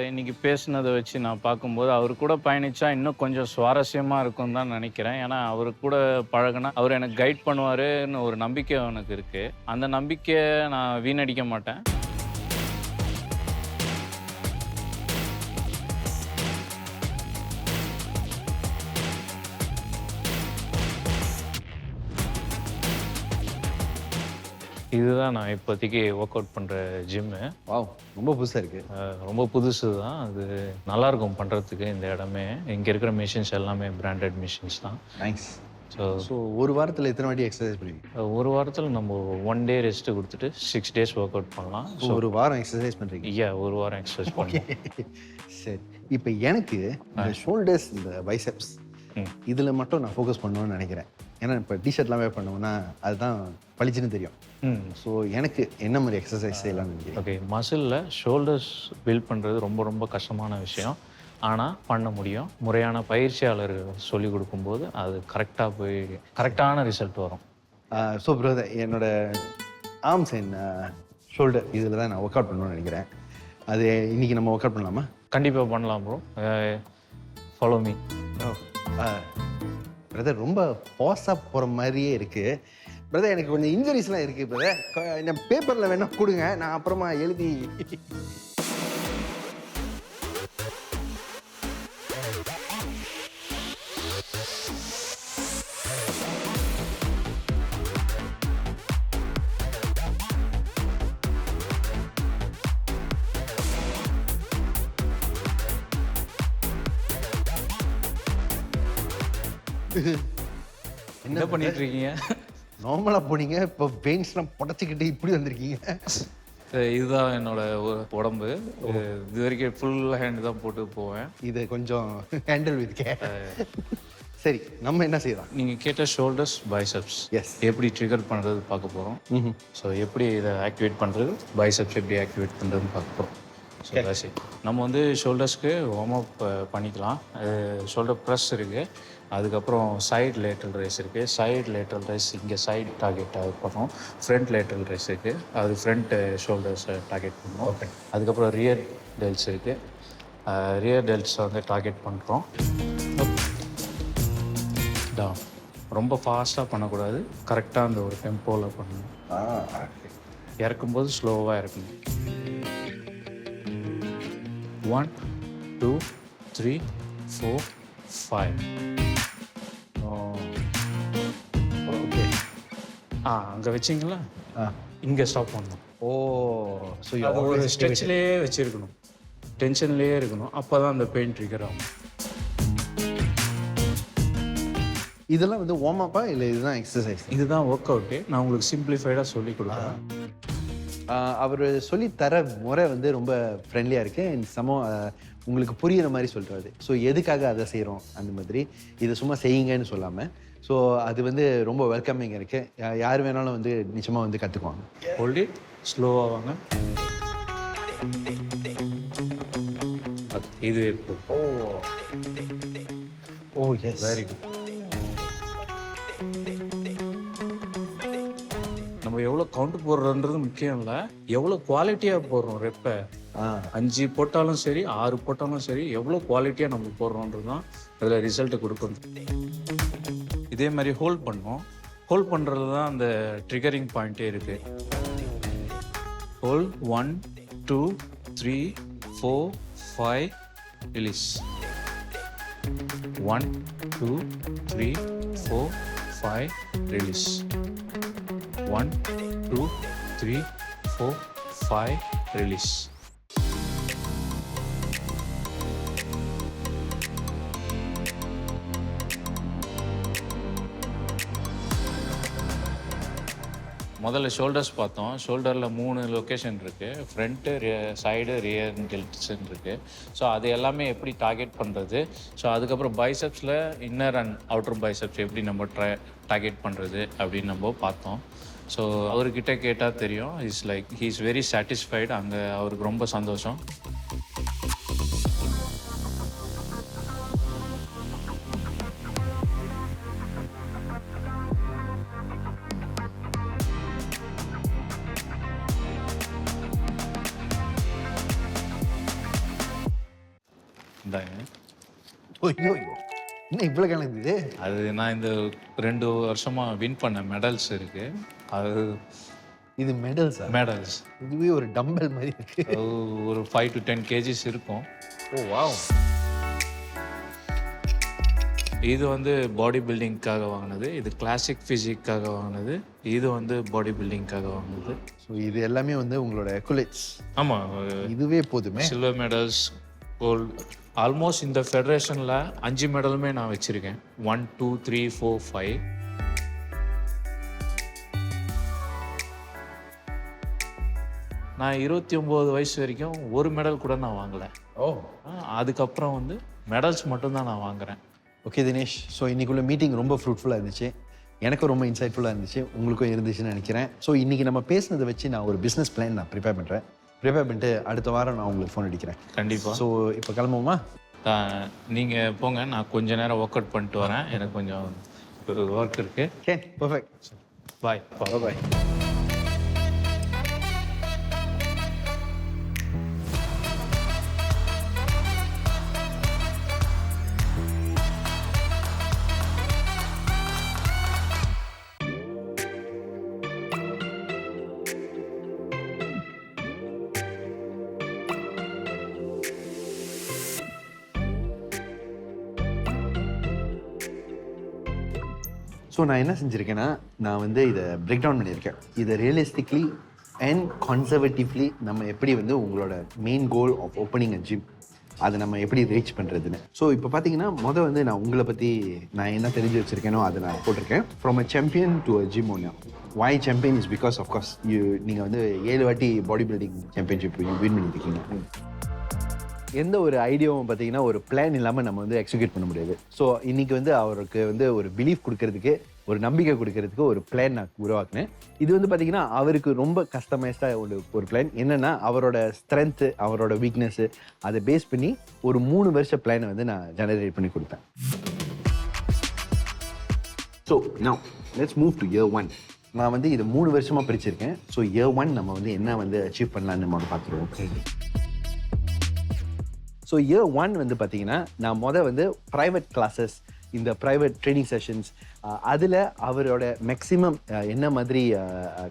இன்னைக்கு பேசுனதை வச்சு நான் பார்க்கும்போது அவர் கூட பயணிச்சா இன்னும் கொஞ்சம் சுவாரஸ்யமாக இருக்கும் தான் நினைக்கிறேன். ஏன்னா அவரு கூட பழகினா அவர் எனக்கு கைட் பண்ணுவாருன்னு ஒரு நம்பிக்கை எனக்கு இருக்குது. அந்த நம்பிக்கையை நான் வீணடிக்க மாட்டேன். இதுதான் நான் இப்போதைக்கு ஒர்க் அவுட் பண்ணுற ஜிம்மு. வாவ், ரொம்ப புதுசாக இருக்குது. ரொம்ப புதுசு தான். அது நல்லாயிருக்கும் பண்ணுறதுக்கு. இந்த இடமே இங்கே இருக்கிற மிஷின்ஸ் எல்லாமே பிராண்டட் மிஷின்ஸ் தான். நைஸ். ஸோ ஒரு வாரத்தில் எத்தனை வாட்டி எக்ஸசைஸ் பண்ணுவீங்க? ஒரு வாரத்தில் நம்ம 1 டே ரெஸ்ட்டு கொடுத்துட்டு 6 days ஒர்க் அவுட் பண்ணலாம். ஸோ ஒரு வாரம் எக்ஸசைஸ் பண்ணுறீங்க? ஒரு வாரம் எக்ஸசைஸ் பண்ணுவோம். சரி, இப்போ எனக்கு இந்த ஷோல்டர்ஸ், இந்த பைசெப்ஸ், இதில் மட்டும் நான் ஃபோக்கஸ் பண்ணுவேன்னு நினைக்கிறேன். ஏன்னா இப்போ டிஷர்ட்லாம் வேர் பண்ணுவோன்னா அதுதான் பளிச்சுன்னு தெரியும். ஸோ எனக்கு என்ன மாதிரி எக்ஸசைஸ் செய்யலாம்னு நினைக்கிறேன்? ஓகே, மசிலில் ஷோல்டர்ஸ் பில்ட் பண்ணுறது ரொம்ப ரொம்ப கஷ்டமான விஷயம். ஆனால் பண்ண முடியும். முறையான பயிற்சியாளர்கள் சொல்லிக் கொடுக்கும்போது அது கரெக்டாக போய் கரெக்டான ரிசல்ட் வரும். ஸோ பிரதர், என்னோட ஆர்ம்ஸ் அண்ட் ஷோல்டர் இதில் தான் நான் ஒர்க் அவுட் பண்ணணும்னு நினைக்கிறேன். அது இன்றைக்கி நம்ம ஒர்க் அவுட் பண்ணலாமா? கண்டிப்பாக பண்ணலாம் ப்ரோ. Follow me. பிரதர், ரொம்ப பாஸாக போகிற மாதிரியே இருக்குது. பிரதர், எனக்கு கொஞ்சம் இன்ஜுரிஸ்லாம் இருக்குது பிரதர். இந்த பேப்பரில் வேணால் கொடுங்க, நான் அப்புறமா எழுதி. என்ன பண்ணிட்டு இருக்கீங்க? நார்மலாக போனீங்க, இப்போ பெயின்ஸ்லாம் புடச்சிக்கிட்டு இப்படி வந்திருக்கீங்க. இதுதான் என்னோட உடம்பு. இது வரைக்கும் ஃபுல் ஹேண்ட் தான் போட்டு போவேன். இது கொஞ்சம் ஹேண்டில் வித் கேர். சரி, நம்ம என்ன செய்யலாம்? நீங்கள் கேட்ட ஷோல்டர்ஸ், பைசெப்ஸ் எஸ் எப்படி ட்ரிகர் பண்ணுறது பார்க்க போகிறோம். ஸோ எப்படி இதை ஆக்டிவேட் பண்ணுறது, பைசெப்ஸ் எப்படி ஆக்டிவேட் பண்ணுறதுன்னு பார்க்க போகிறோம். So that's it. நம்ம வந்து ஷோல்டர்ஸ்க்கு வார்ம் அப் பண்ணிக்கலாம். ஷோல்டர் ப்ரெஸ் இருக்குது. அதுக்கப்புறம் சைடு லேட்ரல் ரைஸ் இருக்குது. சைடு லேட்ரல் ரைஸ் இங்கே சைடு டார்கெட் பண்ணுறோம். ஃப்ரண்ட் லேட்ரல் ரைஸ் இருக்குது, அது ஃப்ரண்ட் ஷோல்டர்ஸை டார்கெட் பண்ணுறோம். ஓகே. அதுக்கப்புறம் ரியர் டெல்ஸ் இருக்குது. ரியர் டெல்ஸை வந்து டார்கெட் பண்ணுறோம். டவுன். ரொம்ப ஃபாஸ்ட்டாக பண்ணக்கூடாது, கரெக்டாக அந்த ஒரு டெம்போவில் பண்ணணும். இறக்கும்போது ஸ்லோவாக இறக்கணும். 1 2 3 4 5. ஓகே. அங்கே வச்சிங்களா, இங்கே ஸ்டாப் பண்ணணும். ஓ, ஸோ அது ஒரு ஸ்ட்ரெச்லேயே வச்சுருக்கணும், டென்ஷன்லேயே இருக்கணும். அப்போ தான் அந்த பெயின் ட்ரிகர் ஆகும். இதெல்லாம் வந்து வார்ம் அப்பா இல்லை இதுதான் எக்ஸசைஸ்? இதுதான் ஒர்க் அவுட்டு. நான் உங்களுக்கு சிம்பிளிஃபைடாக சொல்லி கொடுக்குறேன். அவர் சொல்லி தர முறை வந்து ரொம்ப ஃப்ரெண்ட்லியாக இருக்குது. உங்களுக்கு புரிகிற மாதிரி சொல்கிறாரு. ஸோ எதுக்காக அதை செய்கிறோம் அந்த மாதிரி, இதை சும்மா செய்யுங்கன்னு சொல்லாமல். ஸோ அது வந்து ரொம்ப வெல்கமிங் இருக்குது. யார் வேணாலும் வந்து நிச்சயமாக வந்து கற்றுக்குவாங்க. ஹோல்ட் இட், ஸ்லோவாக வாங்க. இது ஓ எஸ், வெரி குட். நம்ம எவ்வளோ கவுண்ட் போடுறோன்றது முக்கியம் இல்லை, எவ்வளோ குவாலிட்டியாக போடுறோம். ரெப்பை 5 போட்டாலும் சரி, 6 போட்டாலும் சரி, எவ்வளோ குவாலிட்டியாக நம்ம போடுறோன்றது தான் அதில் ரிசல்ட்டு கொடுக்கணும். இதே மாதிரி ஹோல்ட் பண்ணோம். ஹோல்ட் பண்ணுறது தான் அந்த ட்ரிகரிங் பாயிண்ட்டே இருக்குது. Hold 1 2 3 4 5, release. 1 2 3 4 5, ரிலீஸ். 1 2 3 4 5, ரிலீஸ். முதல்ல ஷோல்டர்ஸ் பார்த்தோம். ஷோல்டரில் 3 லொக்கேஷன் இருக்குது. ஃப்ரண்ட்டு, சைடு, ரியர் கில்ட்ஸ்ன்னு இருக்குது. ஸோ அது எல்லாமே எப்படி டார்கெட் பண்ணுறது, ஸோ அதுக்கப்புறம் பைசப்ஸில் இன்னர் அண்ட் அவுட்டர் பைசப்ஸ் எப்படி நம்ம டார்கெட் பண்ணுறது அப்படின்னு நம்ம பார்த்தோம். ஸோ அவர்கிட்ட கேட்டால் தெரியும். He is very satisfied. அங்கே அவருக்கு ரொம்ப சந்தோஷம். இந்தாங்க. ஐயோ என்ன இவ்வளோ கணக்குது? அது நான் இந்த 2 வருஷமாக வின் பண்ண மெடல்ஸ் இருக்குது. அது இது மெடல்ஸா? மெடல்ஸ். இதுவே ஒரு டம்பல் மாதிரி இருக்கு. ஒரு 5 to 10 kgs இருக்கும். ஓ வாவ். இது வந்து பாடி பில்டிங்க்காக வாங்கினது. இது கிளாசிக் ஃபிசிக்காக வாங்கினது. இது வந்து பாடி பில்டிங்க்காக வாங்கினது. ஸோ இது எல்லாமே வந்து உங்களோட அக்குலேட்ஸ். ஆமாம். இதுவே போதுமே. சில்வர் மெடல்ஸ், கோல்டு, ஆல்மோஸ்ட் இந்த ஃபெடரேஷனில் 5 மெடலுமே நான் வச்சுருக்கேன். 1 2 3 4 5. நான் 29 வயசு வரைக்கும் ஒரு மெடல் கூட நான் வாங்கலை. அதுக்கப்புறம் வந்து மெடல்ஸ் மட்டும்தான் நான் வாங்குறேன். ஓகே தினேஷ், ஸோ இன்றைக்குள்ள மீட்டிங் ரொம்ப ஃப்ரூட்ஃபுல்லாக இருந்துச்சு. எனக்கும் ரொம்ப இன்சைட்ஃபுல்லாக இருந்துச்சு, உங்களுக்கும் இருந்துச்சுன்னு நினைக்கிறேன். ஸோ இன்றைக்கி நம்ம பேசினதை வச்சு நான் ஒரு பிஸ்னஸ் பிளான் நான் ப்ரிப்பேர் பண்ணுறேன். ப்ரிப்பேர் பண்ணிட்டு அடுத்த வாரம் நான் உங்களுக்கு ஃபோன் அடிக்கிறேன். கண்டிப்பாக. ஸோ இப்போ கிளம்புவோமா? நீங்கள் போங்க, நான் கொஞ்ச நேரம் ஒர்க் அவுட் பண்ணிட்டு வரேன். எனக்கு கொஞ்சம் ஒர்க் இருக்குது. Okay perfect. Bye bye. So நான் என்ன செஞ்சுருக்கேன்னா, நான் வந்து இதை பிரேக் டவுன் பண்ணியிருக்கேன். இதை ரியலிஸ்டிக்லி அண்ட் கன்சர்வேட்டிவ்லி நம்ம எப்படி வந்து உங்களோட main goal of opening a gym அதை நம்ம எப்படி ரீச் பண்ணுறதுன்னு. ஸோ இப்போ பார்த்தீங்கன்னா வந்து நான் உங்களை பற்றி நான் என்ன தெரிஞ்சு வச்சுருக்கேனோ அதை நான் போட்டிருக்கேன். From a champion to a gym owner. Why champion is because of course நீங்கள் வந்து 7 வாட்டி பாடி பில்டிங் சாம்பியன்ஷிப் வின் பண்ணியிருக்கீங்க. எந்த ஒரு ஐடியாவும் பார்த்தீங்கன்னா ஒரு பிளான் இல்லாமல் நம்ம வந்து எக்ஸிக்யூட் பண்ண முடியாது. ஸோ இன்றைக்கி வந்து அவருக்கு வந்து ஒரு பிலீஃப் கொடுக்கறதுக்கு, ஒரு நம்பிக்கை கொடுக்கறதுக்கு ஒரு பிளான் நான் உருவாக்குனேன். இது வந்து பார்த்தீங்கன்னா அவருக்கு ரொம்ப கஸ்டமைஸ்டாக ஒரு பிளான். என்னென்னா அவரோட ஸ்ட்ரென்த்து, அவரோட வீக்னஸ்ஸு அதை பேஸ் பண்ணி ஒரு 3 வருஷ பிளானை வந்து நான் ஜெனரேட் பண்ணி கொடுப்பேன். So now let's move to year 1. நான் வந்து இது 3 வருஷமாக பிரிச்சிருக்கேன். ஸோ இயர் 1 நம்ம வந்து என்ன வந்து அச்சீவ் பண்ணலான்னு நம்ம பார்த்துருவோம். ஸோ இயர் 1 வந்து பார்த்தீங்கன்னா நான் வந்து ப்ரைவேட் கிளாஸஸ், இந்த ப்ரைவேட் ட்ரைனிங் செஷன்ஸ், அதில் அவரோட மேக்ஸிமம் என்ன மாதிரி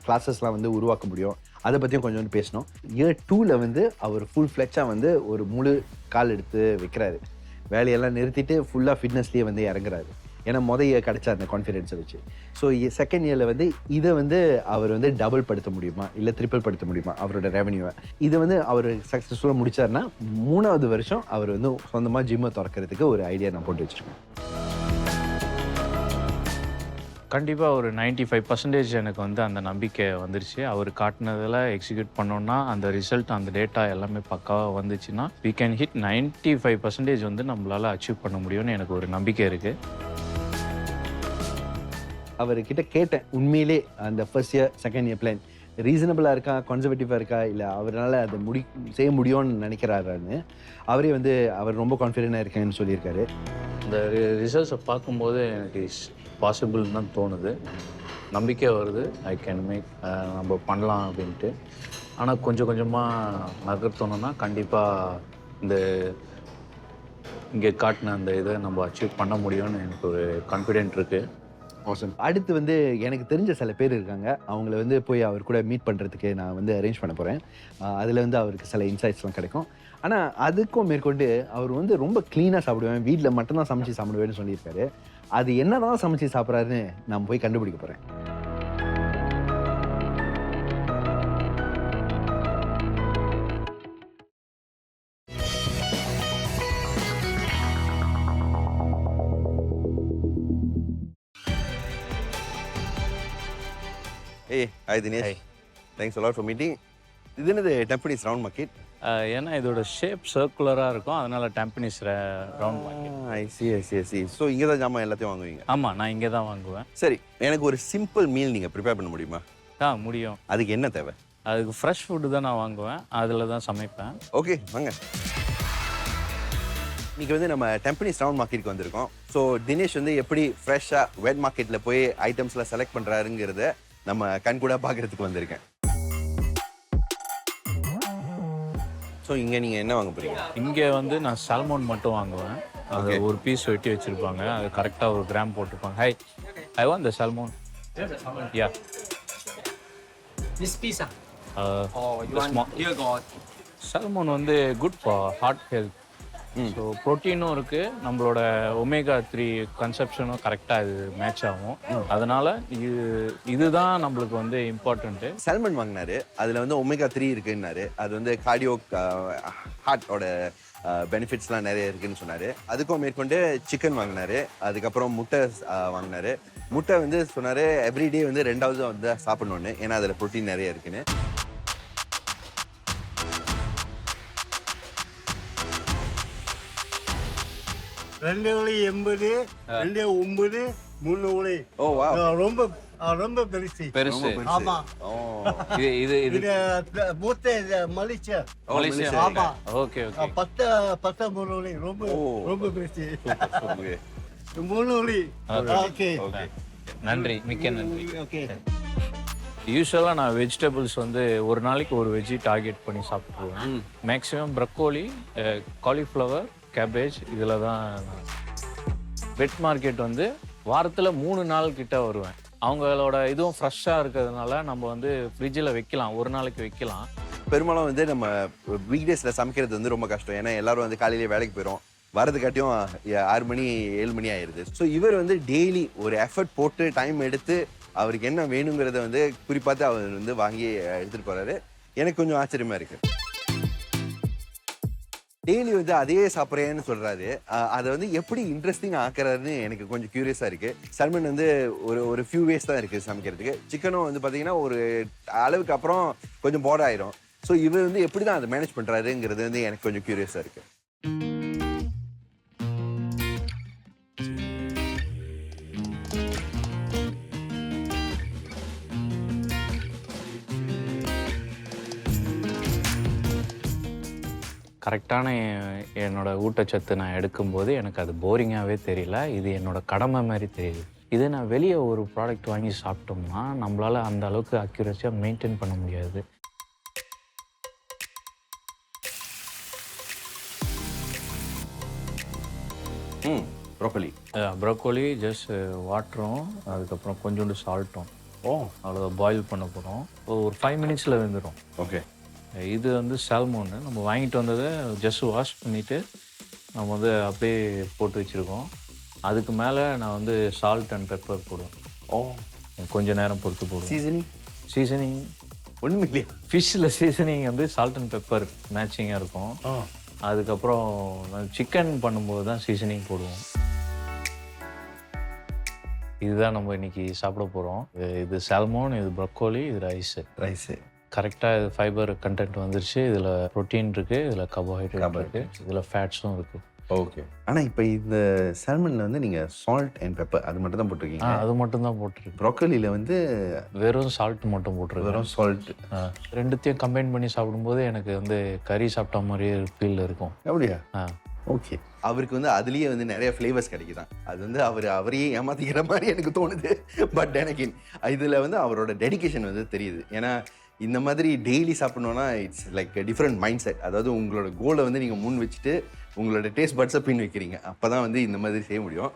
கிளாஸஸ்லாம் வந்து உருவாக்க முடியும் அதை பற்றியும் கொஞ்சம் பேசணும். இயர் 2ல் வந்து அவர் ஃபுல் ஃப்ளெக்ஸாக வந்து ஒரு முழு கால் எடுத்து வைக்கிறாரு. வேலையெல்லாம் நிறுத்திட்டு ஃபுல்லாக ஃபிட்னஸ்லேயே வந்து இறங்குறாரு. ஏன்னா இயர் கிடச்ச அந்த கான்ஃபிடென்ஸை வச்சு. ஸோ செகண்ட் இயரில் வந்து இதை வந்து அவர் வந்து டபுள் படுத்த முடியுமா இல்லை ட்ரிபிள் படுத்த முடியுமா அவரோட ரெவன்யூவை. இதை வந்து அவர் சக்ஸஸ்ஃபுல்லாக முடிச்சார்னா 3வது வருஷம் அவர் வந்து சொந்தமாக ஜிம்மை திறக்கிறதுக்கு ஒரு ஐடியா நான் போட்டு வச்சுருக்கேன். கண்டிப்பாக ஒரு 95% எனக்கு வந்து அந்த நம்பிக்கை வந்துருச்சு. அவர் காட்டினதில் எக்ஸிக்யூட் பண்ணோன்னா அந்த ரிசல்ட், அந்த டேட்டா எல்லாமே பக்காவாக வந்துச்சுன்னா we can hit 95% வந்து நம்மளால் அச்சீவ் பண்ண முடியும்னு எனக்கு ஒரு நம்பிக்கை இருக்குது. அவர்கிட்ட கேட்டேன் உண்மையிலே அந்த first year second year plan ரீசனபிளாக இருக்கா, கன்சர்வேட்டிவாக இருக்கா, இல்லை அவரால் அதை செய்ய முடியும்னு நினைக்கிறாரான்னு. அவரே வந்து அவர் ரொம்ப கான்ஃபிடென்ட்டாக இருக்கேன்னு சொல்லியிருக்காரு. இந்த ரிசல்ட்ஸை பார்க்கும்போது எனக்கு பாசிபிள்னு தான் தோணுது. நம்பிக்கை வருது, ஐ கேன் மேக், நம்ம பண்ணலாம் அப்படின்ட்டு. ஆனால் கொஞ்சம் கொஞ்சமாக நகர்த்தணும்னா கண்டிப்பாக இந்த இங்கே காட்டின அந்த இதை நம்ம அச்சீவ் பண்ண முடியும்னு எனக்கு ஒரு கான்ஃபிடென்ட் இருக்குது. அடுத்து வந்து எனக்கு தெரிஞ்ச சில பேர் இருக்காங்க. அவங்கள வந்து போய் அவர் கூட மீட் பண்ணுறதுக்கு நான் வந்து அரேஞ்ச் பண்ண போகிறேன். அதில் வந்து அவருக்கு சில இன்சைட்ஸ்லாம் கிடைக்கும். ஆனால் அதுக்கும் மேற்கொண்டு அவர் வந்து ரொம்ப க்ளீனாக சாப்பிடுவேன், வீட்டில் மட்டும்தான் சமைச்சு சாப்பிடுவேன்னு சொல்லியிருக்காரு. அது என்ன தான் சமைச்சு சாப்பிட்றாருன்னு நான் போய் கண்டுபிடிக்க போகிறேன். ஏய் hi Dinesh. Thanks a lot for meeting. இது என்னது டெம்பனிஸ் ரவுண்ட் மார்க்கெட்? ஏன்னா இதோட ஷேப் சர்க்குலராக இருக்கும், அதனால டெம்பனிஸ் ரவுண்ட் மார்க்கெட். ஐ சி. ஸோ இங்கே தான் ஜாமான் எல்லாத்தையும் வாங்குவீங்க? ஆமாம், நான் இங்கே தான் வாங்குவேன். சரி, எனக்கு ஒரு சிம்பிள் மீல் நீங்கள் ப்ரிப்பேர் பண்ண முடியுமா? முடியும். அதுக்கு என்ன தேவை? அதுக்கு ஃப்ரெஷ் ஃபுட்டு தான் நான் வாங்குவேன், அதில் தான் சமைப்பேன். ஓகே வாங்க. இன்றைக்கி வந்து நம்ம டெம்பனிஸ் ரவுண்ட் மார்க்கெட்டுக்கு வந்திருக்கோம். ஸோ தினேஷ் வந்து எப்படி ஃப்ரெஷ்ஷாக வெட் மார்க்கெட்டில் போய் ஐட்டம்ஸ்லாம் செலக்ட் பண்ணுறாருங்கிறத நம்ம கண்கூட பார்க்குறதுக்கு வந்திருக்கேன். ஸோ இங்கே நீங்கள் என்ன வாங்க போகிறீங்க? இங்கே வந்து நான் சால்மோன் மட்டும் வாங்குவேன். அது ஒரு பீஸ் வெட்டி வச்சுருப்பாங்க, அது கரெக்டாக ஒரு கிராம் போட்டிருப்பாங்க. I want the salmon. Yeah This pizza. the small- Here got. Salmon வந்து good for heart health. So ப்ரோட்டீனும் இருக்குது, நம்மளோட ஒமேகா 3 கன்சப்ஷனும் கரெக்டாக இது மேட்ச் ஆகும். அதனால் இதுதான் நம்மளுக்கு வந்து இம்பார்ட்டண்ட்டு. சால்மன் வாங்கினாரு, அதில் வந்து ஒமேகா 3 இருக்குன்னாரு. அது வந்து கார்டியோ ஹார்ட்டோட பெனிஃபிட்ஸ்லாம் நிறைய இருக்குன்னு சொன்னார். அதுக்கும் மேற்கொண்டு சிக்கன் வாங்கினாரு, அதுக்கப்புறம் முட்டை வாங்கினாரு. முட்டை வந்து சொன்னார் எவ்ரிடே வந்து 2வது வந்து சாப்பிடணுன்னு, ஏன்னா அதில் ப்ரோட்டீன் நிறைய இருக்குன்னு. ரெண்டு உளி 80, 2 9, 3 உளி. ஓ வா. ரொம்ப பெருசு. பெருசு. ஆமா. ஓ இது இது மூத்த மலேசியா. மலேசியா. ஆமா. ஓகே. 13 உளி. ரொம்ப பெருசு. 3 உளி. ஓகே. நன்றி, மிக்க நன்றி. ஓகே. யூஸ்வலாக நான் வெஜிடபிள்ஸ் வந்து ஒரு நாளைக்கு ஒரு வெஜ்ஜி டார்கெட் பண்ணி சாப்பிட்ருவேன். மேக்ஸிமம் ப்ரக்கோலி, காலிஃப்ளவர், கேபேஜ், இதில் தான். வெட் மார்க்கெட் வந்து வாரத்தில் 3 நாள் கிட்ட வருவேன். அவங்களோட இதுவும் ஃப்ரெஷ்ஷாக இருக்கிறதுனால நம்ம வந்து ஃப்ரிட்ஜில் வைக்கலாம், ஒரு நாளைக்கு வைக்கலாம். பெரும்பாலும் வந்து நம்ம வீக் டேஸில் சமைக்கிறது வந்து ரொம்ப கஷ்டம். ஏன்னா எல்லாரும் வந்து காலையிலேயே வேலைக்கு போயிடும், வரதுக்காட்டியும் 6 மணி 7 மணி ஆயிடுது. ஸோ இவர் வந்து டெய்லி ஒரு எஃபர்ட் போட்டு டைம் எடுத்து அவருக்கு என்ன வேணுங்கிறத வந்து குறிப்பாத்து அவர் வந்து வாங்கி எடுத்துகிட்டு போகிறாரு. எனக்கு கொஞ்சம் ஆச்சரியமாக இருக்குது. டெய்லி வந்து அதே சாப்பிட்றேன்னு சொல்கிறாரு. அதை வந்து எப்படி இன்ட்ரெஸ்டிங் ஆக்குறாருன்னு எனக்கு கொஞ்சம் க்யூரியஸாக இருக்குது. சல்மன் வந்து ஒரு ஃபியூ வேஸ் தான் இருக்குது சமைக்கிறதுக்கு. சிக்கனும் வந்து பார்த்தீங்கன்னா ஒரு அளவுக்கு அப்புறம் கொஞ்சம் போர்ட் ஆயிரும். ஸோ இவர் வந்து எப்படி தான் அதை மேனேஜ் பண்ணுறாருங்கிறது வந்து எனக்கு கொஞ்சம் க்யூரியஸாக இருக்குது. கரெக்டான என்னோட ஊட்டச்சத்து நான் எடுக்கும்போது எனக்கு அது போரிங்காகவே தெரியல, இது என்னோட கடமை மாதிரி தெரியுது. இதே நான் வெளியே ஒரு ப்ராடக்ட் வாங்கி சாப்பிட்டோம்னா நம்மளால் அந்த அளவுக்கு அக்யூரஸியாக மெயின்டைன் பண்ண முடியாது. ப்ரோக்கோலி ஜஸ்ட் வாட்டரும் அதுக்கப்புறம் கொஞ்சோண்டு சால்ட்டும் அவ்வளோ பாயில் பண்ண போகிறோம். ஒரு 5 மினிட்ஸில் வெந்துடும். ஓகே. இது வந்து சால்மோன்னு நம்ம வாங்கிட்டு வந்ததை ஜஸ்ட் வாஷ் பண்ணிவிட்டு நம்ம வந்து அப்படியே போட்டு வச்சுருக்கோம். அதுக்கு மேலே நான் வந்து சால்ட் அண்ட் பெப்பர் போடுவேன். கொஞ்சம் நேரம் பொறுத்து போடுவேன். சீசனிங் ஒன்றும் இல்லையா? ஃபிஷ்ஷில் சீசனிங் வந்து சால்ட் அண்ட் பெப்பர் மேட்சிங்காக இருக்கும். அதுக்கப்புறம் சிக்கன் பண்ணும்போது தான் சீசனிங் போடுவோம். இதுதான் நம்ம இன்னைக்கு சாப்பிட போகிறோம். இது சால்மோன், இது ப்ரக்கோலி, இது ரைஸு. கரெக்டாக இது ஃபைபர் கண்டென்ட் வந்துருச்சு. இதில் ப்ரோட்டீன் இருக்குது, இதில் கார்போஹைட்ரேட் இருக்குது, இதில் ஃபேட்ஸும் இருக்குது. ஓகே. ஆனால் இப்போ இந்த சால்மனில் வந்து நீங்கள் சால்ட் அண்ட் பெப்பர் அது மட்டும் தான் போட்டிருக்கீங்க? அது மட்டும் தான் போட்டிருக்கு. ப்ரோக்கோலியில் வந்து வெறும் சால்ட் மட்டும் போட்டிருக்கு. வெறும் சால்ட். ரெண்டுத்தையும் கம்பைன் பண்ணி சாப்பிடும்போது எனக்கு வந்து கறி சாப்பிட்ட மாதிரியே ஃபீல் இருக்கும். அப்படியா? ஓகே. அவருக்கு வந்து அதுலேயே வந்து நிறைய ஃப்ளேவர்ஸ் கிடைக்குதான். அது வந்து அவரையே ஏமாத்திக்கிற மாதிரி எனக்கு தோணுது. பட் எனக்கு இதில் வந்து அவரோட டெடிகேஷன் வந்து தெரியுது. ஏன்னா இந்த மாதிரி டெய்லி சாப்பிட்ணுன்னா it's like different mind set. அதாவது உங்களோட கோலை வந்து நீங்கள் முன் வச்சுட்டு உங்களோட டேஸ்ட் பட்ஸை பின் வைக்கிறீங்க. அப்போ தான் வந்து இந்த மாதிரி செய்ய முடியும்.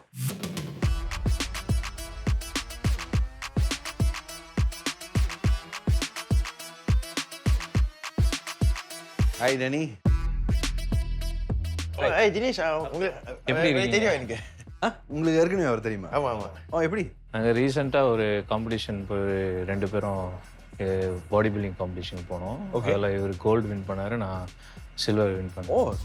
ஹாய் டனி. தினேஷ் எப்படி தெரியும் எனக்கு. உங்களுக்கு ஏற்கனவே அவர் தெரியுமா? ஆமாம். எப்படி? நாங்கள் ரீசெண்டாக ஒரு காம்படிஷன் போய் 2 பேரும் பாடி பில்டிங் காம்படிஷன் போனோம். அதில் இவர் கோல்டு வின் பண்ணார், நான் சில்வர் வின் பண்ணேன்.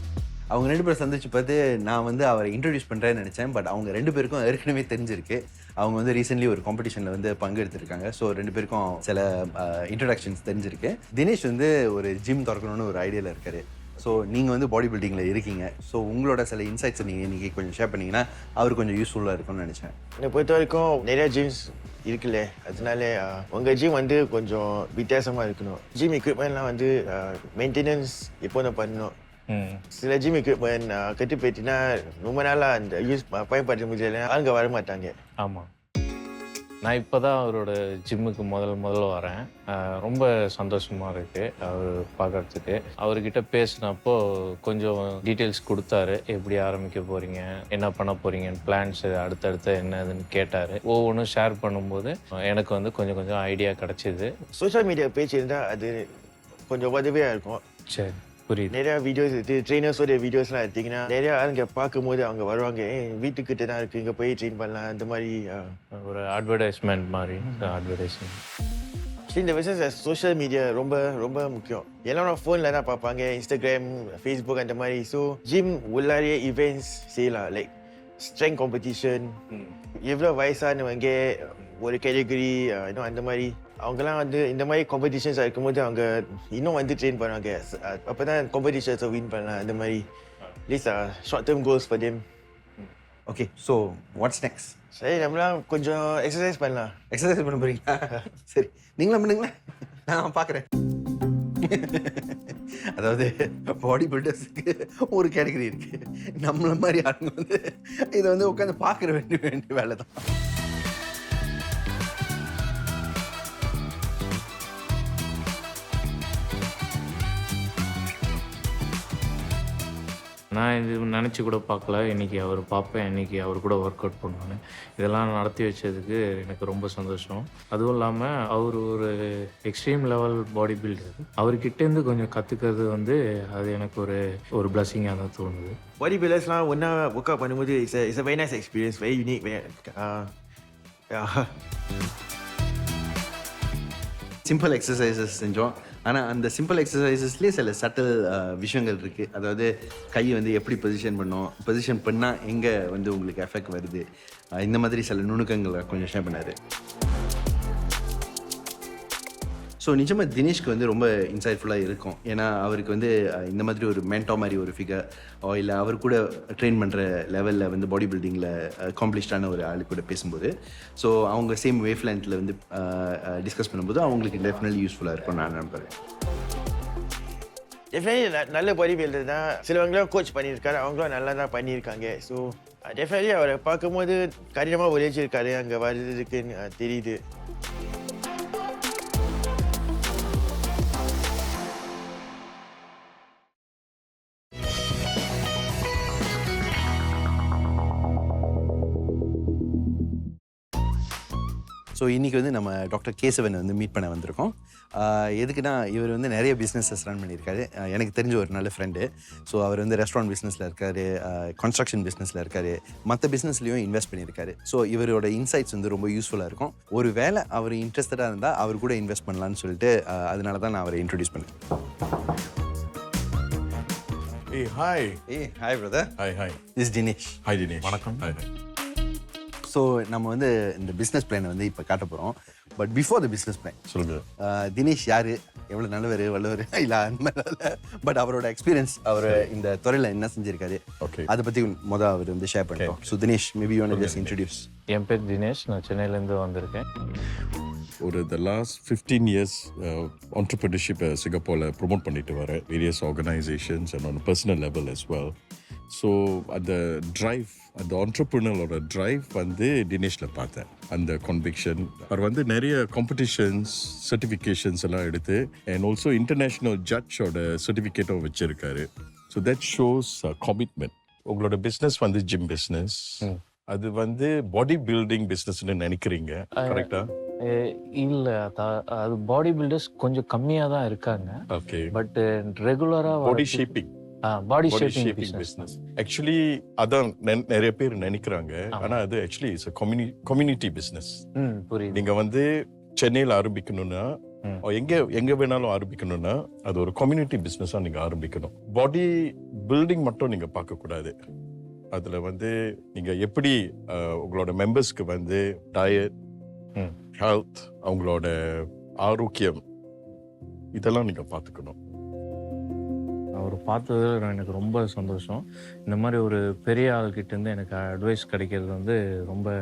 அவங்க 2 பேரும் சந்திச்சு பார்த்து நான் வந்து அவரை இன்ட்ரடியூஸ் பண்ணுறேன்னு நினச்சேன். பட் அவங்க 2 பேருக்கும் ஏற்கனவே தெரிஞ்சிருக்கு. அவங்க வந்து ரீசென்ட்லி ஒரு காம்படிஷனில் வந்து பங்கெடுத்திருக்காங்க. ஸோ 2 பேருக்கும் சில இன்ட்ரடக்ஷன்ஸ் தெரிஞ்சிருக்கு. தினேஷ் வந்து ஒரு ஜிம் திறக்கணும்னு ஒரு ஐடியாவில் இருக்காரு. ஸோ நீங்கள் வந்து பாடி பில்டிங்கில் இருக்கீங்க. ஸோ உங்களோட சில இன்சைட்ஸ் நீங்கள் இன்றைக்கி கொஞ்சம் ஷேர் பண்ணிங்கன்னா அவர் கொஞ்சம் யூஸ்ஃபுல்லாக இருக்கும்னு நினச்சேன். என்னை பொறுத்த வரைக்கும் நிறைய ஜிம்ஸ் இருக்குல்ல, அதனால உங்கள் ஜிம் வந்து கொஞ்சம் வித்தியாசமாக இருக்கணும். ஜிம் எக்யூப்மெண்ட்லாம் வந்து மெயின்டெனன்ஸ் எப்போ தான் பண்ணணும். சில ஜிம் எக்யூப்மெண்ட் கெட்டு போயிட்டுனா ரொம்ப நாளாக அந்த பயன்படுத்த முடியல, ஆளுங்க வர மாட்டாங்க. ஆமாம், நான் இப்போ தான் அவரோட ஜிம்முக்கு முதல்ல வரேன். ரொம்ப சந்தோஷமாக இருக்குது அவர் பார்க்குறதுக்கு. அவர்கிட்ட பேசினப்போ கொஞ்சம் டீட்டெயில்ஸ் கொடுத்தாரு. எப்படி ஆரம்பிக்க போகிறீங்க, என்ன பண்ண போகிறீங்கன்னு பிளான்ஸ் அடுத்தடுத்து என்னதுன்னு கேட்டார். ஒவ்வொன்றும் ஷேர் பண்ணும்போது எனக்கு வந்து கொஞ்சம் கொஞ்சம் ஐடியா கிடச்சிது. சோஷியல் மீடியா பேஜ் இருந்தால் அது கொஞ்சம் உதவியாக இருக்கும். சரி, புரியுது. நிறையா வீடியோஸ் ட்ரெயினர்ஸோட வீடியோஸ்லாம் எடுத்திங்கன்னா நிறையா ஆளுங்க பார்க்கும்போது அவங்க வருவாங்க, வீட்டுக்கிட்ட தான் இருக்குது, இங்கே போய் ட்ரெயின் பண்ணலாம், அந்த மாதிரி ஒரு அட்வர்டைஸ்மெண்ட் மாதிரி. அட்வர்டைஸ்மெண்ட் இந்த பிஸ்னஸ் சோஷியல் மீடியா ரொம்ப ரொம்ப முக்கியம். எல்லாரும் ஃபோனில் தான் பார்ப்பாங்க, இன்ஸ்டாகிராம், ஃபேஸ்புக் அந்த மாதிரி. ஸோ ஜிம் உள்ளாரியே ஈவெண்ட்ஸ் செய்யலாம், லைக் ஸ்ட்ரெங்க் காம்படிஷன். எவ்வளோ வயசானவங்க ஒரு கேட்டகரி இன்னும் அந்த மாதிரி அவங்கெல்லாம் வந்து இந்த மாதிரி காம்படிஷன்ஸ் இருக்கும்போது அவங்க இன்னும் வந்து ட்ரெயின் பண்ணுவாங்க. அப்போ தான் காம்படிஷன்ஸை வின் பண்ணலாம். அந்த மாதிரி please short term goals for them. Okay, so what's next? சரி, நம்மளாம் கொஞ்சம் எக்ஸசைஸ் பண்ணலாம். எக்ஸசைஸ் பண்ண போகிறீங்களா? சரி, நீங்களும் பண்ணுங்களேன், நான் பார்க்குறேன். அதாவது பாடி பில்டர்ஸுக்கு ஒரு கேட்டகரி இருக்குது. நம்மள மாதிரி ஆளுங்க வந்து இதை வந்து உட்காந்து பார்க்குற வேண்டிய வேலை தான். நான் இது நினச்சி கூட பார்க்கல. இன்றைக்கி அவர் பார்ப்பேன், இன்றைக்கி அவர் கூட ஒர்க் அவுட் பண்ணுவேன். இதெல்லாம் நடத்தி வச்சதுக்கு எனக்கு ரொம்ப சந்தோஷம். அதுவும் இல்லாமல் அவர் ஒரு எக்ஸ்ட்ரீம் லெவல் பாடி பில்டர். அவர்கிட்டேருந்து கொஞ்சம் கற்றுக்கிறது வந்து அது எனக்கு ஒரு பிளஸ்ஸிங்காக தான் தோணுது. பாடி பில்டர்ஸ்லாம் ஒன்றா ஒர்க் அவுட் பண்ணும்போது it's a very nice experience, very unique. Simple exercises செஞ்சோம். ஆனால் அந்த சிம்பிள் எக்ஸசைசஸ்லேயே சில சட்டில் விஷயங்கள் இருக்குது. அதாவது கையை வந்து எப்படி பொசிஷன் பண்ணால் எங்கே வந்து உங்களுக்கு எஃபெக்ட் வருது, இந்த மாதிரி சில நுணுக்கங்களை கொஞ்சம் ஷேர் பண்ணார். ஸோ நிஜமாக தினேஷ்க்கு வந்து ரொம்ப இன்சைட்ஃபுல்லாக இருக்கும். ஏன்னா அவருக்கு வந்து இந்த மாதிரி ஒரு மென்டோ மாதிரி ஒரு ஃபிகர் இல்லை அவர் கூட ட்ரெயின் பண்ணுற லெவலில் வந்து பாடி பில்டிங்கில் காம்ப்ளிஷ்டான ஒரு ஆளு கூட பேசும்போது ஸோ அவங்க சேம் வேவ் லென்த்தில் வந்து டிஸ்கஸ் பண்ணும்போது அவங்களுக்கு டெஃபினெட்லி யூஸ்ஃபுல்லாக இருக்கும் நான் நம்புகிறேன். டெஃபினெட்லி நல்ல பாடி பில்டர் தான். சிலவங்களும் கோச் பண்ணியிருக்காரு, அவங்களும் நல்லா தான் பண்ணியிருக்காங்க. ஸோ டெஃபினெட்லி அவரை பார்க்கும்போது கடினமாக உழைச்சிருக்காரு, அங்கே வர்றதுக்குன்னு தெரியுது. ஸோ இன்றைக்கி வந்து நம்ம டாக்டர் கேசவன் வந்து மீட் பண்ண வந்திருக்கோம். எதுக்குன்னா இவர் வந்து நிறைய பிஸ்னஸஸ் ரன் பண்ணியிருக்காரு. எனக்கு தெரிஞ்ச ஒரு நல்ல ஃப்ரெண்டு. ஸோ அவர் வந்து ரெஸ்டாரண்ட் பிஸ்னஸில் இருக்கார், கன்ஸ்ட்ரக்ஷன் பிஸ்னஸில் இருக்கார், மற்ற பிஸ்னஸ்லேயும் இன்வெஸ்ட் பண்ணியிருக்காரு. ஸோ இவரோட இன்சைட்ஸ் வந்து ரொம்ப யூஸ்ஃபுல்லாக இருக்கும். ஒரு வேளை அவர் இன்ட்ரெஸ்டடாக இருந்தால் அவர் கூட இன்வெஸ்ட் பண்ணலான்னு சொல்லிட்டு அதனால தான் நான் அவரை இன்ட்ரடியூஸ் பண்ணேன். Hey, hi. Hey, hi brother. Hi. This is Dinesh. Hi, Dinesh. வணக்கம். Hi. ஸோ நம்ம வந்து இந்த பிஸ்னஸ் பிளானை வந்து இப்போ காட்ட போகிறோம். But before the business plan சொல்லுங்க. தினேஷ் யார், எவ்வளோ நல்லவர் வல்லவர் இல்லை அந்த மாதிரி, பட் அவரோட எக்ஸ்பீரியன்ஸ், அவர் இந்த துறையில் என்ன செஞ்சிருக்காரு அதை பற்றி அவர் வந்து ஷேர் பண்ணுறோம். So Dinesh, maybe you want to just introduce. என் பேர் தினேஷ், நான் சென்னையிலேருந்து வந்திருக்கேன். ஒரு the last 15 years entrepreneurship சிங்கப்பூரில் ப்ரொமோட் பண்ணிட்டு வரேன், various organisations and on personal level as well. So அந்த ட்ரைவ், அந்த ஆண்டர்ப்ரனரோட ட்ரைவ் வந்து தினேஷில் பார்த்தேன். அந்த கான்விக்ஷன், அவர் வந்து நிறைய காம்படிஷன்ஸ் சர்டிஃபிகேஷன்ஸ் எல்லாம் எடுத்து அண்ட் ஆல்சோ இன்டர்நேஷ்னல் ஜட்ஜோட சர்டிஃபிகேட்டும் வச்சுருக்காரு. So that shows commitment. உங்களோட பிஸ்னஸ் வந்து ஜிம் பிஸ்னஸ், அது வந்து பாடி பில்டிங் பிஸ்னஸ்ன்னு நினைக்கிறீங்க, கரெக்டா? இல்லை, அது பாடி பில்டர்ஸ் கொஞ்சம் கம்மியாக தான் இருக்காங்க. ஓகே. பட் ரெகுலராக பாடி ஷேப்பிங், பாடி ஷேப்பிங் பிசினஸ் ஆக்சுவலி அதான் நிறைய பேர் நினைக்கிறாங்க. ஆனா அது ஆக்சுவலி இட்ஸ் கம்யூனிட்டி பிசினஸ். புரியுது. நீங்க வந்து சென்னையில் ஆரம்பிக்கணும்னா எங்க வேணாலும் ஆரம்பிக்கணும்னா அது ஒரு கம்யூனிட்டி பிசினஸா நீங்க ஆரம்பிக்கணும். பாடி பில்டிங் மட்டும் நீங்க பார்க்க கூடாது. அதில் வந்து நீங்கள் எப்படி உங்களோட மெம்பர்ஸ்க்கு வந்து டயட், ஹெல்த், அவங்களோட ஆரோக்கியம் இதெல்லாம் நீங்கள் பார்த்துக்கணும். அவர் பார்த்ததுல எனக்கு ரொம்ப சந்தோஷம். இந்த மாதிரி ஒரு பெரிய ஆள்கிட்டேருந்து எனக்கு அட்வைஸ் கிடைக்கிறது வந்து ரொம்ப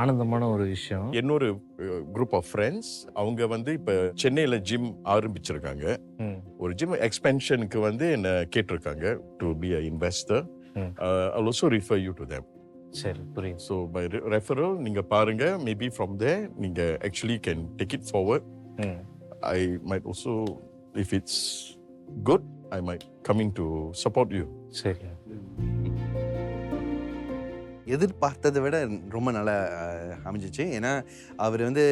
ஆனந்தமான ஒரு விஷயம். இன்னொரு குரூப் ஆஃப் ஃப்ரெண்ட்ஸ் அவங்க வந்து இப்போ சென்னையில் ஜிம் ஆரம்பிச்சிருக்காங்க. ஒரு ஜிம் எக்ஸ்பென்ஷனுக்கு வந்து என்ன கேட்டிருக்காங்க to be a investor. I'll also refer you to them. சரி, புரியுது. So by referral நீங்கள் பாருங்க, மேபி ஃப்ரம் there நீங்கள் actually can take it forward. I might also, if it's good, I might coming to support you. சரி. எதிர்பார்த்ததை விட ரொம்ப நல்லா அமைஞ்சிச்சு. ஏன்னா அவர் வந்து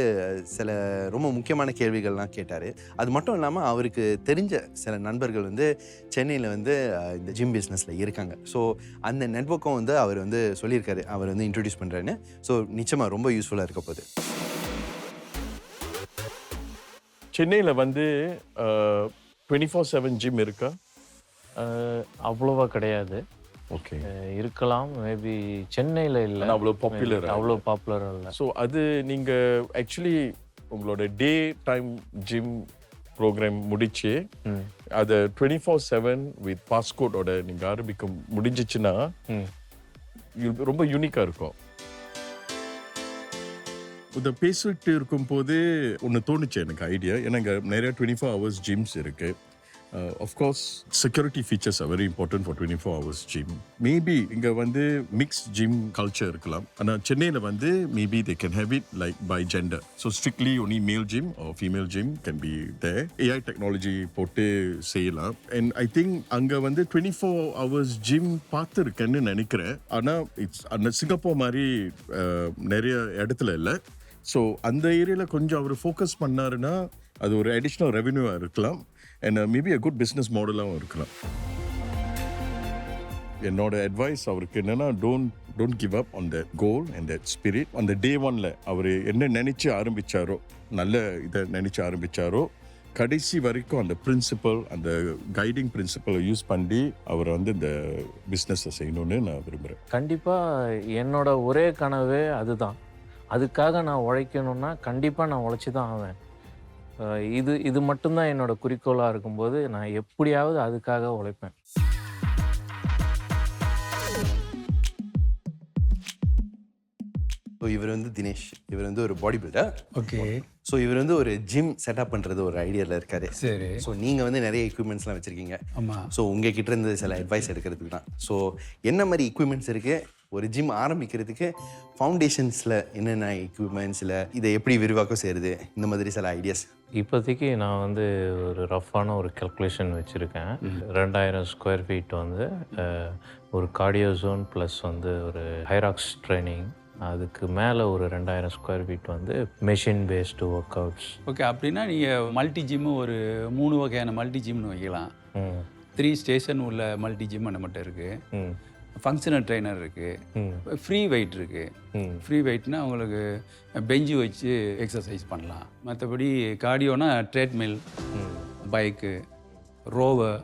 சில ரொம்ப முக்கியமான கேள்விகள்லாம் கேட்டார். அது மட்டும் இல்லாமல் அவருக்கு தெரிஞ்ச சில நண்பர்கள் வந்து சென்னையில் வந்து இந்த ஜிம் பிஸ்னஸில் இருக்காங்க. ஸோ அந்த நெட்வொர்க்கும் வந்து அவர் வந்து சொல்லியிருக்காரு, அவர் வந்து இன்ட்ரடியூஸ் பண்ணுறேன்னு. ஸோ நிச்சயமாக ரொம்ப யூஸ்ஃபுல்லாக இருக்க போகுது. சென்னையில் வந்து 24/7 ஜிம் இருக்கா? அவ்வளோவா கிடையாது. ஓகே, இருக்கலாம், மேபி சென்னையில் இல்லை, அவ்வளோ பாப்புலர் அவ்வளோ பாப்புலர் இல்லை. ஸோ அது நீங்கள் ஆக்சுவலி உங்களோட டே டைம் ஜிம் ப்ரோக்ராம் முடிச்சு அதை 24/7 வித் பாஸ்கோடோட நீங்கள் ஆரம்பிக்க முடிஞ்சிச்சுன்னா ரொம்ப யூனிக்காக இருக்கும். இதை பேசிட்டு இருக்கும்போது ஒன்று தோணுச்சு எனக்கு ஐடியா. ஏன்னா இங்கே நிறைய 24 hours ஜிம்ஸ் இருக்குது. Of course, security features are very important for 24 hours gym. Maybe இங்கே வந்து mixed gym culture இருக்கலாம். ஆனால் சென்னையில் வந்து maybe they can have it like by gender. So strictly only male gym or female gym can be there. AI technology போட்டு செய்யலாம். And I think அங்கே வந்து 24 hours gym பார்த்துருக்கேன்னு நினைக்கிறேன். ஆனால் அந்த சிங்கப்பூர் மாதிரி நிறைய இடத்துல இல்லை. ஸோ அந்த ஏரியாவில் கொஞ்சம் அவர் ஃபோக்கஸ் பண்ணாருன்னா அது ஒரு அடிஷ்னல் ரெவென்யூவாக இருக்கலாம். And maybe a good business மாடலாகவும் இருக்கலாம். என்னோட அட்வைஸ் அவருக்கு என்னென்னா don't give up on that goal and that spirit. அந்த டே ஒன்ல அவர் என்ன நினச்சி ஆரம்பித்தாரோ, நல்ல இதை நினச்சி ஆரம்பித்தாரோ, கடைசி வரைக்கும் அந்த பிரின்சிபல், அந்த கைடிங் பிரின்சிபலை யூஸ் பண்ணி அவர் வந்து இந்த பிஸ்னஸை செய்யணும்னு நான் விரும்புகிறேன். கண்டிப்பாக என்னோட ஒரே கனவே அதுதான். அதுக்காக நான் உழைக்கணும்னா கண்டிப்பாக நான் உழைச்சி தான் ஆவேன். இது மட்டும்தான் என்னோட குறிக்கோளாக இருக்கும்போது நான் எப்படியாவது அதுக்காக உழைப்பேன். ஸோ இவர் வந்து தினேஷ், இவர் வந்து ஒரு பாடி பில்டர். ஓகே. ஸோ இவர் வந்து ஒரு ஜிம் செட்டப் பண்ணுறது ஒரு ஐடியாவில் இருக்காரு. சரி. ஸோ நீங்கள் வந்து நிறைய எக்யூப்மெண்ட்ஸ்லாம் வச்சுருக்கீங்க. ஆமாம். ஸோ உங்கள் கிட்ட இருந்து சில அட்வைஸ் எடுக்கிறதுக்கு தான். ஸோ என்ன மாதிரி எக்யூப்மெண்ட்ஸ் இருக்குது, ஒரு ஜிம் ஆரம்பிக்கிறதுக்கு ஃபவுண்டேஷன்ஸில் என்னென்ன எக்யூப்மெண்ட்ஸில் இதை எப்படி விரிவாக்கம் செய்கிறது, இந்த மாதிரி சில ஐடியாஸ். இப்போதைக்கு நான் வந்து ஒரு ரஃப்பான ஒரு கல்குலேஷன் வச்சுருக்கேன். 2000 ஸ்கொயர் ஃபீட் வந்து ஒரு கார்டியோ ஜோன் ப்ளஸ் வந்து ஒரு ஹைராக்ஸ் ட்ரைனிங், அதுக்கு மேலே ஒரு 2000 ஸ்கொயர் ஃபீட் வந்து machine based work outs. Okay. அப்படின்னா நீங்கள் மல்டி ஜிம்மு ஒரு 3 வகையான மல்டி ஜிம்னு வைக்கலாம். 3 ஸ்டேஷன் உள்ள மல்டி ஜிம் நம்மகிட்ட இருக்குது. ஃபங்க்ஷனல் ட்ரைனர் இருக்குது. ஃப்ரீ வெயிட் இருக்குது. ஃப்ரீ வெயிட்னா உங்களுக்கு பெஞ்சு வச்சு எக்ஸசைஸ் பண்ணலாம். மற்றபடி கார்டியோனா ட்ரெட்மில், பைக்கு, ரோவர்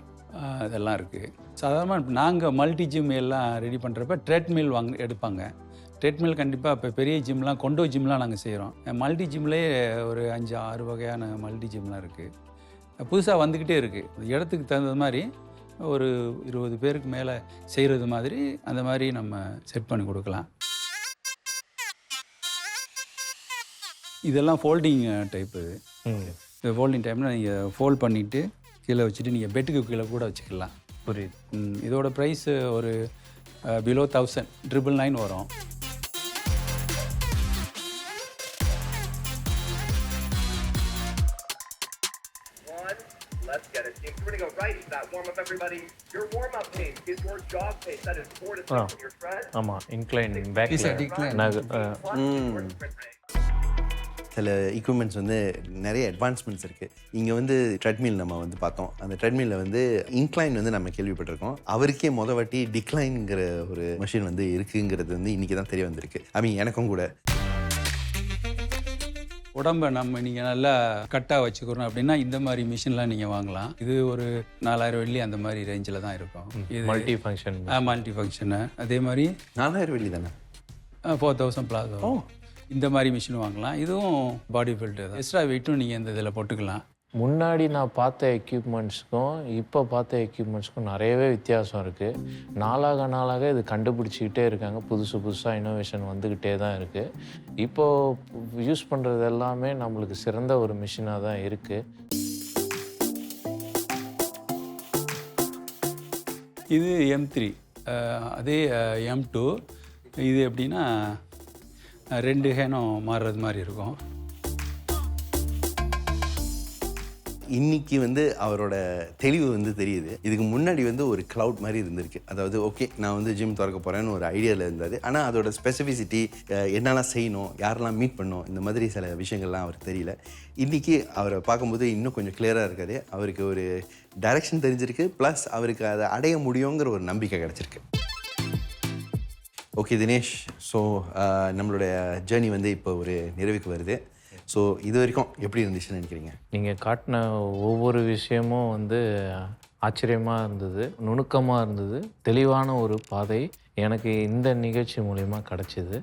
அதெல்லாம் இருக்குது. சாதாரணமாக நாங்கள் மல்டி ஜிம் எல்லாம் ரெடி பண்ணுறப்ப ட்ரெட்மில் எடுப்பாங்க. ட்ரெட்மில் கண்டிப்பாக இப்போ பெரிய ஜிம்லாம் கொண்டோ ஜிம்லாம் நாங்கள் செய்கிறோம். மல்டி ஜிம்லேயே ஒரு 5-6 வகையான மல்டி ஜிம்லாம் இருக்குது. புதுசாக வந்துக்கிட்டே இருக்குது. இடத்துக்கு தகுந்த மாதிரி ஒரு 20 பேருக்கு மேலே செய்கிறது மாதிரி அந்த மாதிரி நம்ம செட் பண்ணி கொடுக்கலாம். இதெல்லாம் ஃபோல்டிங் டைப்பு. இந்த ஃபோல்டிங் டைப்னா நீங்கள் ஃபோல்ட் பண்ணிவிட்டு கீழே வச்சுட்டு நீங்கள் பெட்டுக்கு கீழே கூட வச்சுக்கலாம். புரியுது. இதோட ப்ரைஸு ஒரு பிலோ 1000, 999 வரும். Let's get it. Team 3 to go right. That warm up, everybody. Your warm up pace is your jog pace. That is 4 to 6 from your tread. ஆமாம், இன்க்ளைன் பேக். சில எக்யூப்மெண்ட்ஸ் வந்து நிறைய அட்வான்ஸ்மெண்ட்ஸ் இருக்குது. இங்கே வந்து treadmill நம்ம வந்து பார்த்தோம். அந்த ட்ரெட்மில்ல வந்து இன்க்ளைன் வந்து நம்ம கேள்விப்பட்டிருக்கோம். அவருக்கே வாட்டி டிக்ளைன்ங்கிற ஒரு மெஷின் வந்து இருக்குங்கிறது வந்து இன்றைக்கி தான் தெரிய வந்திருக்கு. ஐ மீன் எனக்கும் கூட. உடம்பை நீங்கள் நல்லா கட்டாக வச்சுக்கணும் அப்படின்னா இந்த மாதிரி மிஷின்லாம் நீங்கள் வாங்கலாம். இது ஒரு 4000 வெள்ளி அந்த மாதிரி ரேஞ்சில் தான் இருக்கும். இது மல்டி ஃபங்க்ஷன். Multi function. அதே மாதிரி 4000 வெள்ளி தானே? 4000 ப்ளஸ் ஆகும். இந்த மாதிரி மிஷின் வாங்கலாம். இதுவும் பாடி பில்டு தான். எக்ஸ்ட்ரா வெயிட்டும் நீங்கள் இந்த இதில் போட்டுக்கலாம். முன்னாடி நான் பார்த்த எக்யூப்மெண்ட்ஸ்க்கும் இப்போ பார்த்த எக்யூப்மெண்ட்ஸ்க்கும் நிறையவே வித்தியாசம் இருக்குது. நாளாக இது கண்டுபிடிச்சிக்கிட்டே இருக்காங்க. புதுசாக இன்னோவேஷன் வந்துக்கிட்டே தான் இருக்குது. இப்போது யூஸ் பண்ணுறது எல்லாமே நம்மளுக்கு சிறந்த ஒரு மிஷினாக தான் இருக்குது. இது M3, அதே M2. இது எப்படின்னா 2 ஹேனும் மாறுறது மாதிரி இருக்கும். இன்னைக்கு வந்து அவரோட தெளிவு வந்து தெரியுது. இதுக்கு முன்னாடி வந்து ஒரு க்ளவுட் மாதிரி இருந்திருக்கு. அதாவது ஓகே நான் வந்து ஜிம் திறக்க போகிறேன்னு ஒரு ஐடியாவில் இருந்தார். ஆனால் அதோட ஸ்பெசிஃபிசிட்டி, என்னெல்லாம் செய்யணும், யாரெல்லாம் மீட் பண்ணணும், இந்த மாதிரி சில விஷயங்கள்லாம் அவருக்கு தெரியல. இன்றைக்கி அவரை பார்க்கும்போது இன்னும் கொஞ்சம் கிளியராக இருக்காது. அவருக்கு ஒரு டைரக்ஷன் தெரிஞ்சிருக்கு, ப்ளஸ் அவருக்கு அதை அடைய முடியுங்கிற ஒரு நம்பிக்கை கிடச்சிருக்கு. ஓகே தினேஷ், ஸோ நம்மளுடைய ஜேர்னி வந்து இப்போ ஒரு நிறைவுக்கு வருது. ஸோ இது வரைக்கும் எப்படி இருந்துச்சுன்னு நினைக்கிறீங்க? நீங்கள் காட்டின ஒவ்வொரு விஷயமும் வந்து ஆச்சரியமாக இருந்தது, நுணுக்கமாக இருந்தது, தெளிவான ஒரு பாதை எனக்கு இந்த நிகழ்ச்சி மூலிமா கிடச்சிது.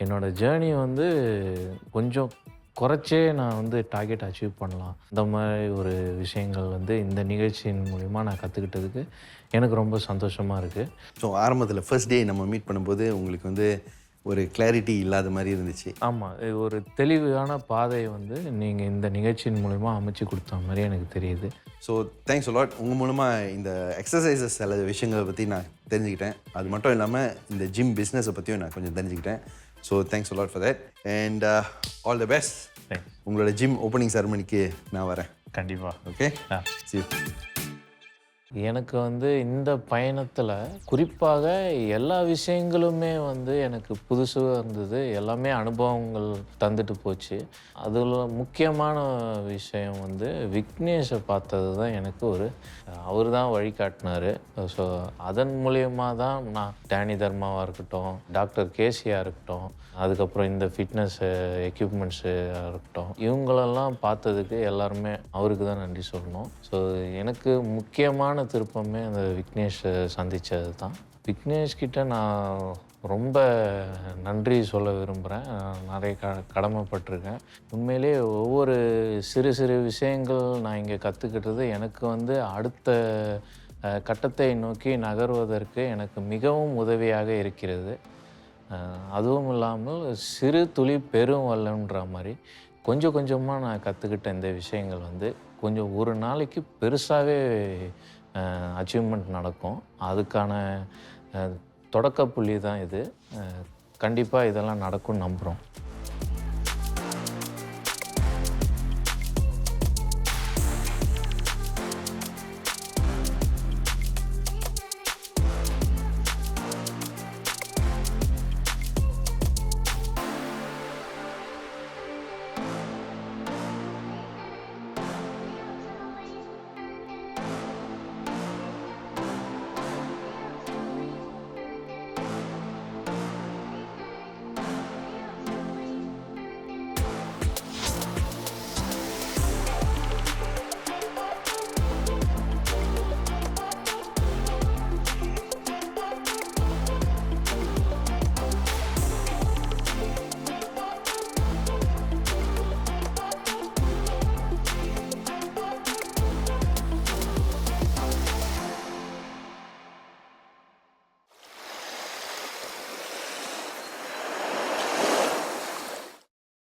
என்னோடய ஜேர்னி வந்து கொஞ்சம் குறைச்சே நான் வந்து டார்கெட் அச்சீவ் பண்ணலாம். இந்த மாதிரி ஒரு விஷயங்கள் வந்து இந்த நிகழ்ச்சியின் மூலிமா நான் கற்றுக்கிட்டதுக்கு எனக்கு ரொம்ப சந்தோஷமாக இருக்குது. ஸோ ஆரம்பத்தில் ஃபர்ஸ்ட் டே நம்ம மீட் பண்ணும்போது உங்களுக்கு வந்து ஒரு கிளாரிட்டி இல்லாத மாதிரி இருந்துச்சு. ஆமாம், ஒரு தெளிவான பாதையை வந்து நீங்கள் இந்த நிகழ்ச்சியின் மூலிமா அமைச்சு கொடுத்த மாதிரி எனக்கு தெரியுது. So thanks lot. உங்கள் மூலமாக இந்த எக்ஸசைசஸ் சில விஷயங்களை பற்றி நான் தெரிஞ்சுக்கிட்டேன். அது மட்டும் இல்லாமல் இந்த ஜிம் பிஸ்னஸை பற்றியும் நான் கொஞ்சம் தெரிஞ்சுக்கிட்டேன். So thanks lot for that and all the best. உங்களோட ஜிம் ஓப்பனிங் செரமனிக்கு நான் வரேன் கண்டிப்பாக. Okay, see you. எனக்கு வந்து இந்த பயணத்தில் குறிப்பாக எல்லா விஷயங்களுமே வந்து எனக்கு புதுசாக இருந்தது. எல்லாமே அனுபவங்கள் தந்துட்டு போச்சு. அதில் முக்கியமான விஷயம் வந்து விக்னேஷை பார்த்தது தான் எனக்கு அவர் தான் வழிகாட்டினார். ஸோ அதன் மூலியமாக தான் நான் டேனி தர்மாவாக இருக்கட்டும், டாக்டர் கேசியாக இருக்கட்டும், அதுக்கப்புறம் இந்த ஃபிட்னஸ் எக்யூப்மெண்ட்ஸு இருக்கட்டும், இவங்களெல்லாம் பார்த்ததுக்கு எல்லாருமே அவருக்கு தான் நன்றி சொல்லணும். ஸோ எனக்கு முக்கியமான திருப்பமே அந்த விக்னேஷை சந்தித்தது தான். விக்னேஷ்கிட்ட நான் ரொம்ப நன்றி சொல்ல விரும்புகிறேன். நிறைய கடமைப்பட்டிருக்கேன். உண்மையிலே ஒவ்வொரு சிறு சிறு விஷயங்கள் நான் இங்கே கற்றுக்கிட்டது எனக்கு வந்து அடுத்த கட்டத்தை நோக்கி நகர்வதற்கு எனக்கு மிகவும் உதவியாக இருக்கிறது. அதுவும் இல்லாமல் சிறு துளி பெரும் வல்லம்ன்ற மாதிரி கொஞ்சம் கொஞ்சமாக நான் கற்றுக்கிட்ட இந்த விஷயங்கள் வந்து கொஞ்சம் ஒரு நாளைக்கு பெருசாகவே அச்சீவ்மெண்ட் நடக்கும். அதுக்கான தொடக்க புள்ளி தான் இது. கண்டிப்பாக இதெல்லாம் நடக்கும்னு நம்புகிறோம்.